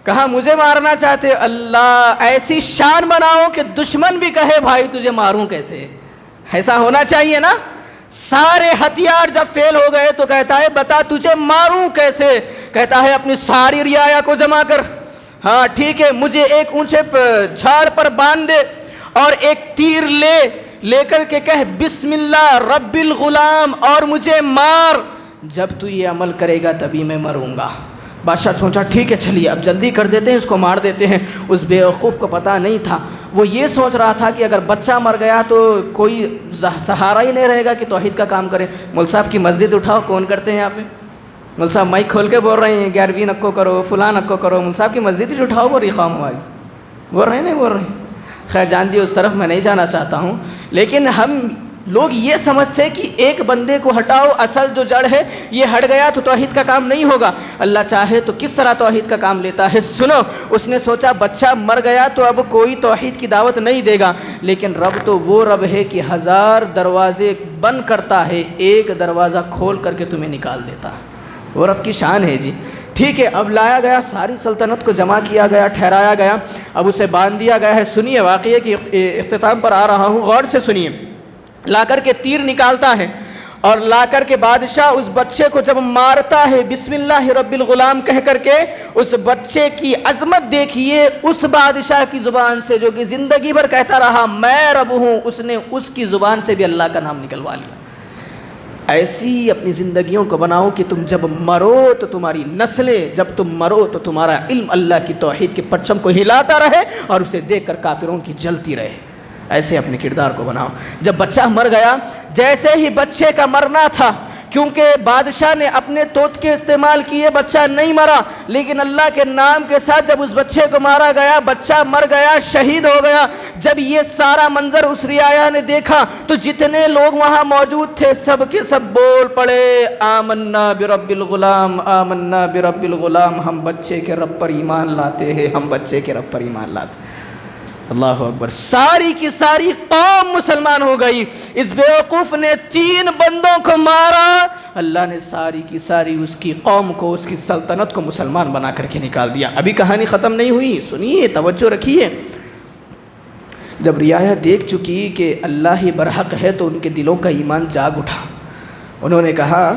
کہا مجھے مارنا چاہتے، اللہ ایسی شان بناؤ کہ دشمن بھی کہے بھائی تجھے ماروں کیسے۔ ایسا ہونا چاہیے نا۔ سارے ہتھیار جب فیل ہو گئے تو کہتا ہے بتا تجھے ماروں کیسے؟ کہتا ہے اپنی ساری رعایا کو جمع کر، ہاں ٹھیک ہے، مجھے ایک اونچے جھاڑ پر باندھ دے اور ایک تیر لے کر کے کہہ بسم اللہ رب الغلام اور مجھے مار۔ جب تو یہ عمل کرے گا تبھی میں مروں گا۔ بادشاہ سوچا ٹھیک ہے چلیے اب جلدی کر دیتے ہیں، اس کو مار دیتے ہیں۔ اس بیوقوف کو پتہ نہیں تھا، وہ یہ سوچ رہا تھا کہ اگر بچہ مر گیا تو کوئی سہارا ہی نہیں رہے گا کہ توحید کا کام کرے۔ مول صاحب کی مسجد اٹھاؤ، کون کرتے ہیں یہاں پہ؟ مول صاحب مائک کھول کے بول رہے ہیں 11ویں نکو کرو، فلاں نکو کرو۔ مول صاحب کی مسجد ہی اٹھاؤ، وہ قوم ہماری بول رہے ہیں نہیں بول رہے ہیں۔ خیر جان دی اس طرف میں نہیں جانا چاہتا ہوں، لیکن ہم لوگ یہ سمجھتے کہ ایک بندے کو ہٹاؤ، اصل جو جڑ ہے یہ ہٹ گیا تو توحید کا کام نہیں ہوگا۔ اللہ چاہے تو کس طرح توحید کا کام لیتا ہے سنو۔ اس نے سوچا بچہ مر گیا تو اب کوئی توحید کی دعوت نہیں دے گا، لیکن رب تو وہ رب ہے کہ 1000 دروازے بند کرتا ہے، ایک دروازہ کھول کر کے تمہیں نکال دیتا ہے۔ وہ رب کی شان ہے جی۔ ٹھیک ہے اب لایا گیا، ساری سلطنت کو جمع کیا گیا، ٹھہرایا گیا، اب اسے باندھ دیا گیا ہے۔ سنیے واقعے کی اختتام پر آ رہا ہوں، غور سے سنیے۔ لا کر کے تیر نکالتا ہے اور لا کر کے بادشاہ اس بچے کو جب مارتا ہے بسم اللہ رب الغلام کہہ کر کے، اس بچے کی عظمت دیکھیے اس بادشاہ کی زبان سے جو کہ زندگی بھر کہتا رہا میں رب ہوں، اس نے اس کی زبان سے بھی اللہ کا نام نکلوا لیا۔ ایسی اپنی زندگیوں کو بناؤ کہ تم جب مرو تو تمہاری نسلیں، جب تم مرو تو تمہارا علم اللہ کی توحید کے پرچم کو ہلاتا رہے اور اسے دیکھ کر کافروں کی جلتی رہے۔ ایسے اپنے کردار کو بناؤ۔ جب بچہ مر گیا، جیسے ہی بچے کا مرنا تھا، کیونکہ بادشاہ نے اپنے توطکے استعمال کیے، بچہ نہیں مرا، لیکن اللہ کے نام کے ساتھ جب اس بچے کو مارا گیا، بچہ مر گیا، شہید ہو گیا۔ جب یہ سارا منظر اس رعایا نے دیکھا تو جتنے لوگ وہاں موجود تھے سب کے سب بول پڑے آمنا برب الغلام، آمنا برب الغلام، ہم بچے کے رب پر ایمان لاتے ہیں، ہم بچے کے رب پر ایمان لاتے ہیں۔ اللہ اکبر۔ ساری کی ساری قوم مسلمان ہو گئی۔ اس بیوقوف نے 3 بندوں کو مارا، اللہ نے ساری کی ساری اس کی قوم کو، اس کی سلطنت کو مسلمان بنا کر کے نکال دیا۔ ابھی کہانی ختم نہیں ہوئی، سنیے توجہ رکھیے۔ جب رعایا دیکھ چکی کہ اللہ ہی برحق ہے تو ان کے دلوں کا ایمان جاگ اٹھا۔ انہوں نے کہا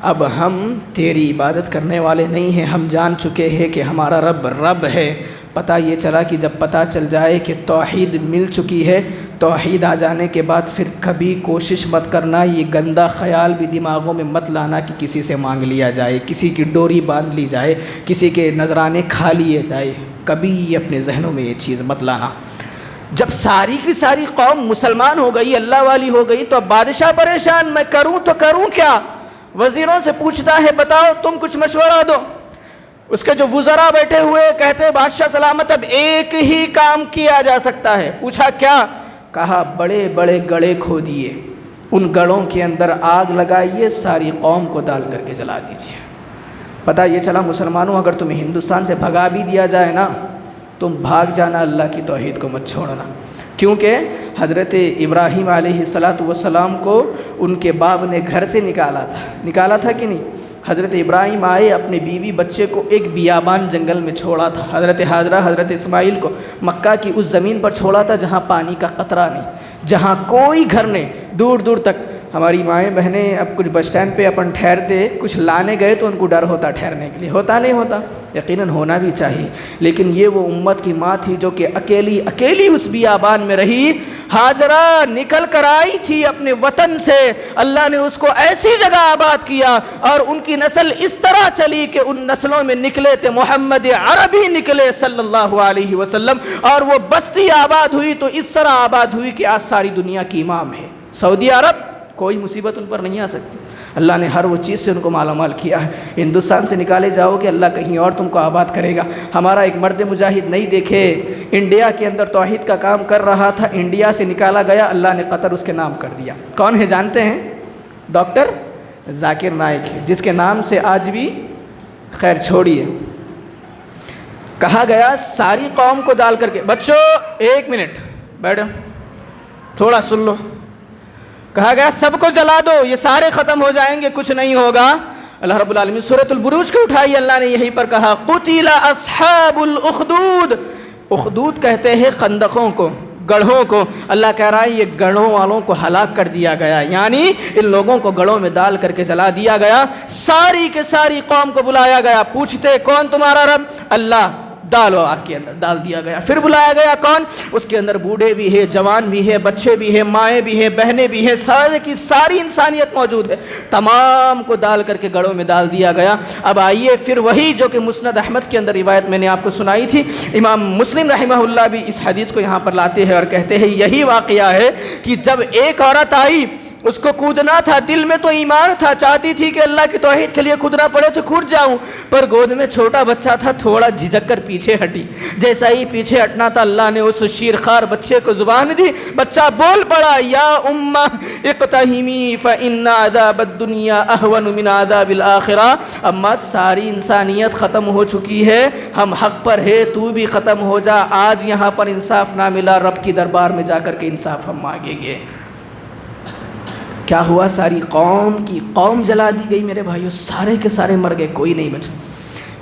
اب ہم تیری عبادت کرنے والے نہیں ہیں، ہم جان چکے ہیں کہ ہمارا رب رب ہے۔ پتہ یہ چلا کہ جب پتہ چل جائے کہ توحید مل چکی ہے، توحید آ جانے کے بعد پھر کبھی کوشش مت کرنا، یہ گندا خیال بھی دماغوں میں مت لانا کہ کسی سے مانگ لیا جائے، کسی کی ڈوری باندھ لی جائے، کسی کے نذرانے کھا لیے جائے، کبھی اپنے ذہنوں میں یہ چیز مت لانا۔ جب ساری کی ساری قوم مسلمان ہو گئی، اللہ والی ہو گئی، تو اب بادشاہ پریشان، میں کروں تو کروں کیا؟ وزیروں سے پوچھتا ہے بتاؤ تم کچھ مشورہ دو۔ اس کے جو وزراء بیٹھے ہوئے کہتے بادشاہ سلامت اب ایک ہی کام کیا جا سکتا ہے۔ پوچھا کیا؟ کہا بڑے بڑے گڑھے کھودیے، ان گڑھوں کے اندر آگ لگائیے، ساری قوم کو ڈال کر کے جلا دیجیے۔ پتہ یہ چلا مسلمانوں اگر تمہیں ہندوستان سے بھگا بھی دیا جائے نا، تم بھاگ جانا، اللہ کی توحید کو مت چھوڑنا، کیونکہ حضرت ابراہیم علیہ السلام کو ان کے باپ نے گھر سے نکالا تھا کہ نہیں؟ حضرت ابراہیم آئے، اپنے بیوی بچے کو ایک بیابان جنگل میں چھوڑا تھا، حضرت حاجرہ حضرت اسماعیل کو مکہ کی اس زمین پر چھوڑا تھا جہاں پانی کا قطرہ نہیں، جہاں کوئی گھر نہیں، دور دور تک ہماری مائیں بہنیں اب کچھ بس اسٹینڈ پہ اپن ٹھہرتے، کچھ لانے گئے تو ان کو ڈر ہوتا ٹھہرنے کے لیے، ہوتا نہیں ہوتا؟ یقیناً ہونا بھی چاہیے، لیکن یہ وہ امت کی ماں تھی جو کہ اکیلی اس بیابان میں رہی۔ ہاجرہ نکل کر آئی تھی اپنے وطن سے، اللہ نے اس کو ایسی جگہ آباد کیا اور ان کی نسل اس طرح چلی کہ ان نسلوں میں نکلے تھے محمد عربی نکلے صلی اللہ علیہ وسلم، اور وہ بستی آباد ہوئی تو اس طرح آباد ہوئی کہ آج ساری دنیا کی امام ہے۔ سعودی عرب کوئی مصیبت ان پر نہیں آ سکتی، اللہ نے ہر وہ چیز سے ان کو مالا مال کیا ہے۔ ہندوستان سے نکالے جاؤ گے اللہ کہیں اور تم کو آباد کرے گا۔ ہمارا ایک مرد مجاہد نہیں دیکھے، انڈیا کے اندر توحید کا کام کر رہا تھا، انڈیا سے نکالا گیا، اللہ نے قطر اس کے نام کر دیا۔ کون ہے جانتے ہیں؟ ڈاکٹر ذاکر نائک، جس کے نام سے آج بھی، خیر چھوڑیے، کہا گیا ساری قوم کو ڈال کر کے، بچوں ایک منٹ بیٹھو تھوڑا سن لو، کہا گیا سب کو جلا دو، یہ سارے ختم ہو جائیں گے، کچھ نہیں ہوگا۔ اللہ رب العالمین سورۃ البروج کو اٹھائی، اللہ نے یہیں پر کہا قتل اصحاب الاخدود، اخدود کہتے ہیں خندقوں کو، گڑھوں کو، اللہ کہہ رہا ہے یہ گڑھوں والوں کو ہلاک کر دیا گیا، یعنی ان لوگوں کو گڑھوں میں ڈال کر کے جلا دیا گیا۔ ساری کے ساری قوم کو بلایا گیا، پوچھتے کون تمہارا رب؟ اللہ، ڈالو آگ کے اندر، ڈال دیا گیا۔ پھر بلایا گیا کون؟ اس کے اندر بوڑھے بھی ہیں، جوان بھی ہیں، بچے بھی ہیں، مائیں بھی ہیں، بہنیں بھی ہیں، سارے کی ساری انسانیت موجود ہے، تمام کو ڈال کر کے گڑھوں میں ڈال دیا گیا۔ اب آئیے پھر وہی جو کہ مسند احمد کے اندر روایت میں نے آپ کو سنائی تھی، امام مسلم رحمہ اللہ بھی اس حدیث کو یہاں پر لاتے ہیں اور کہتے ہیں یہی واقعہ ہے کہ جب ایک عورت آئی، اس کو کودنا تھا، دل میں تو ایمان تھا، چاہتی تھی کہ اللہ کی توحید کے لیے کودنا پڑے تو کود جاؤں، پر گود میں چھوٹا بچہ تھا، تھوڑا جھجک کر پیچھے ہٹی۔ جیسا ہی پیچھے ہٹنا تھا، اللہ نے اس شیرخوار بچے کو زبان دی، بچہ بول پڑا یا امہ اقتحمی فإن عذاب الدنیا اہون من عذاب الآخرہ۔ اما ساری انسانیت ختم ہو چکی ہے، ہم حق پر ہے، تو بھی ختم ہو جا، آج یہاں پر انصاف نہ ملا، رب کی دربار میں جا کر کے انصاف ہم مانگیں گے۔ کیا ہوا؟ ساری قوم کی قوم جلا دی گئی میرے بھائیوں، سارے کے سارے مر گئے، کوئی نہیں بچا۔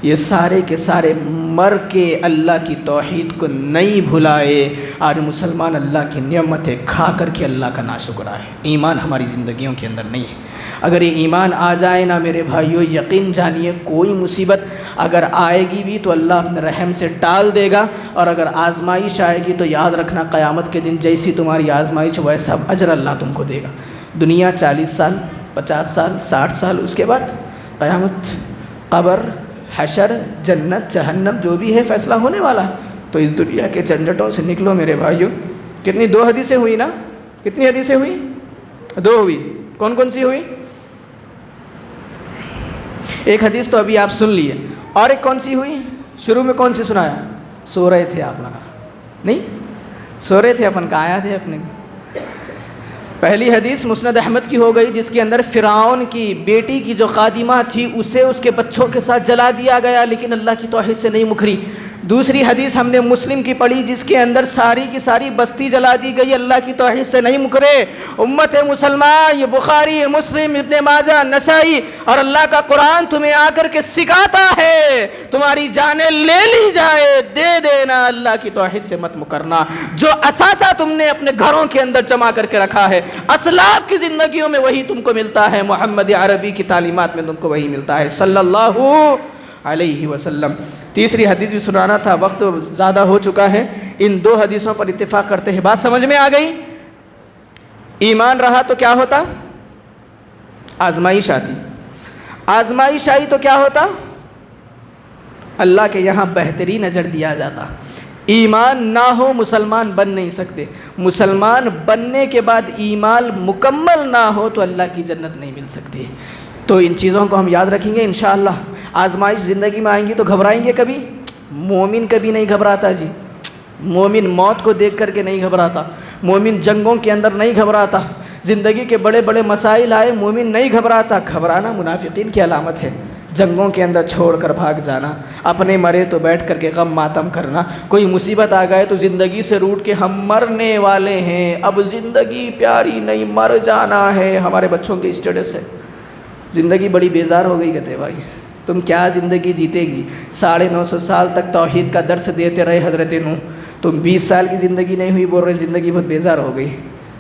یہ سارے کے سارے مر کے اللہ کی توحید کو نہیں بھلائے، آج مسلمان اللہ کی نعمتیں کھا کر کے اللہ کا ناشکرا ہے۔ ایمان ہماری زندگیوں کے اندر نہیں ہے۔ اگر یہ ایمان آ جائے نا میرے بھائیوں، یقین جانیے کوئی مصیبت اگر آئے گی بھی تو اللہ اپنے رحم سے ٹال دے گا، اور اگر آزمائش آئے گی تو یاد رکھنا قیامت کے دن جیسی تمہاری آزمائش ویسا اجر اللہ تم کو دے گا۔ دنیا 40 سال، 50 سال، 60 سال، اس کے بعد قیامت، قبر، حشر، جنت، جہنم، جو بھی ہے فیصلہ ہونے والا ہے۔ تو اس دنیا کے جھنجھٹوں سے نکلو میرے بھائیوں۔ کتنی؟ 2 حدیثیں ہوئی نا؟ کتنی حدیثیں ہوئی؟ 2 ہوئی۔ کون کون سی ہوئی؟ ایک حدیث تو ابھی آپ سن لیے، اور ایک کون سی ہوئی؟ شروع میں کون سی سنایا؟ سو رہے تھے آپ لوگ؟ نہیں سو رہے تھے اپن، کہاں آیا تھے اپنے؟ پہلی حدیث مسند احمد کی ہو گئی، جس کے اندر فرعون کی بیٹی کی جو خادمہ تھی اسے اس کے بچوں کے ساتھ جلا دیا گیا، لیکن اللہ کی توحید سے نہیں مکری۔ دوسری حدیث ہم نے مسلم کی پڑھی، جس کے اندر ساری کی ساری بستی جلا دی گئی، اللہ کی توحید سے نہیں مکرے۔ امت مسلمان، یہ بخاری، مسلم، ابن ماجہ، نسائی، اور اللہ کا قرآن تمہیں آ کر کے سکھاتا ہے تمہاری جانیں لے لی جائے، دے دینا، اللہ کی توحید سے مت مکرنا۔ جو اثاثہ تم نے اپنے گھروں کے اندر جمع کر کے رکھا ہے، اسلاف کی زندگیوں میں وہی تم کو ملتا ہے، محمد عربی کی تعلیمات میں تم کو وہی ملتا ہے صلی اللہ علیہ وسلم۔ تیسری حدیث بھی سنانا تھا، وقت زیادہ ہو چکا ہے، ان 2 حدیثوں پر اتفاق کرتے ہیں۔ بات سمجھ میں آ گئی؟ ایمان رہا تو کیا ہوتا؟ آزمائش آتی، آزمائش آئی تو کیا ہوتا؟ اللہ کے یہاں بہترین اجر دیا جاتا۔ ایمان نہ ہو مسلمان بن نہیں سکتے، مسلمان بننے کے بعد ایمان مکمل نہ ہو تو اللہ کی جنت نہیں مل سکتی۔ تو ان چیزوں کو ہم یاد رکھیں گے انشاءاللہ۔ آزمائش زندگی میں آئیں گی تو گھبرائیں گے کبھی؟ مومن کبھی نہیں گھبراتا جی، مومن موت کو دیکھ کر کے نہیں گھبراتا، مومن جنگوں کے اندر نہیں گھبراتا، زندگی کے بڑے بڑے مسائل آئے مومن نہیں گھبراتا۔ گھبرانا منافقین کی علامت ہے، جنگوں کے اندر چھوڑ کر بھاگ جانا، اپنے مرے تو بیٹھ کر کے غم ماتم کرنا، کوئی مصیبت آ گئے تو زندگی سے روٹ کے ہم مرنے والے ہیں، اب زندگی پیاری نہیں، مر جانا ہے۔ ہمارے بچوں کے اسٹیٹس ہے، زندگی بڑی بیزار ہو گئی، کہتے بھائی تم کیا زندگی جیتے گی؟ 950 سال تک توحید کا درس دیتے رہے حضرت نوح، تم 20 سال کی زندگی نہیں ہوئی، بول رہے زندگی بہت بیزار ہو گئی۔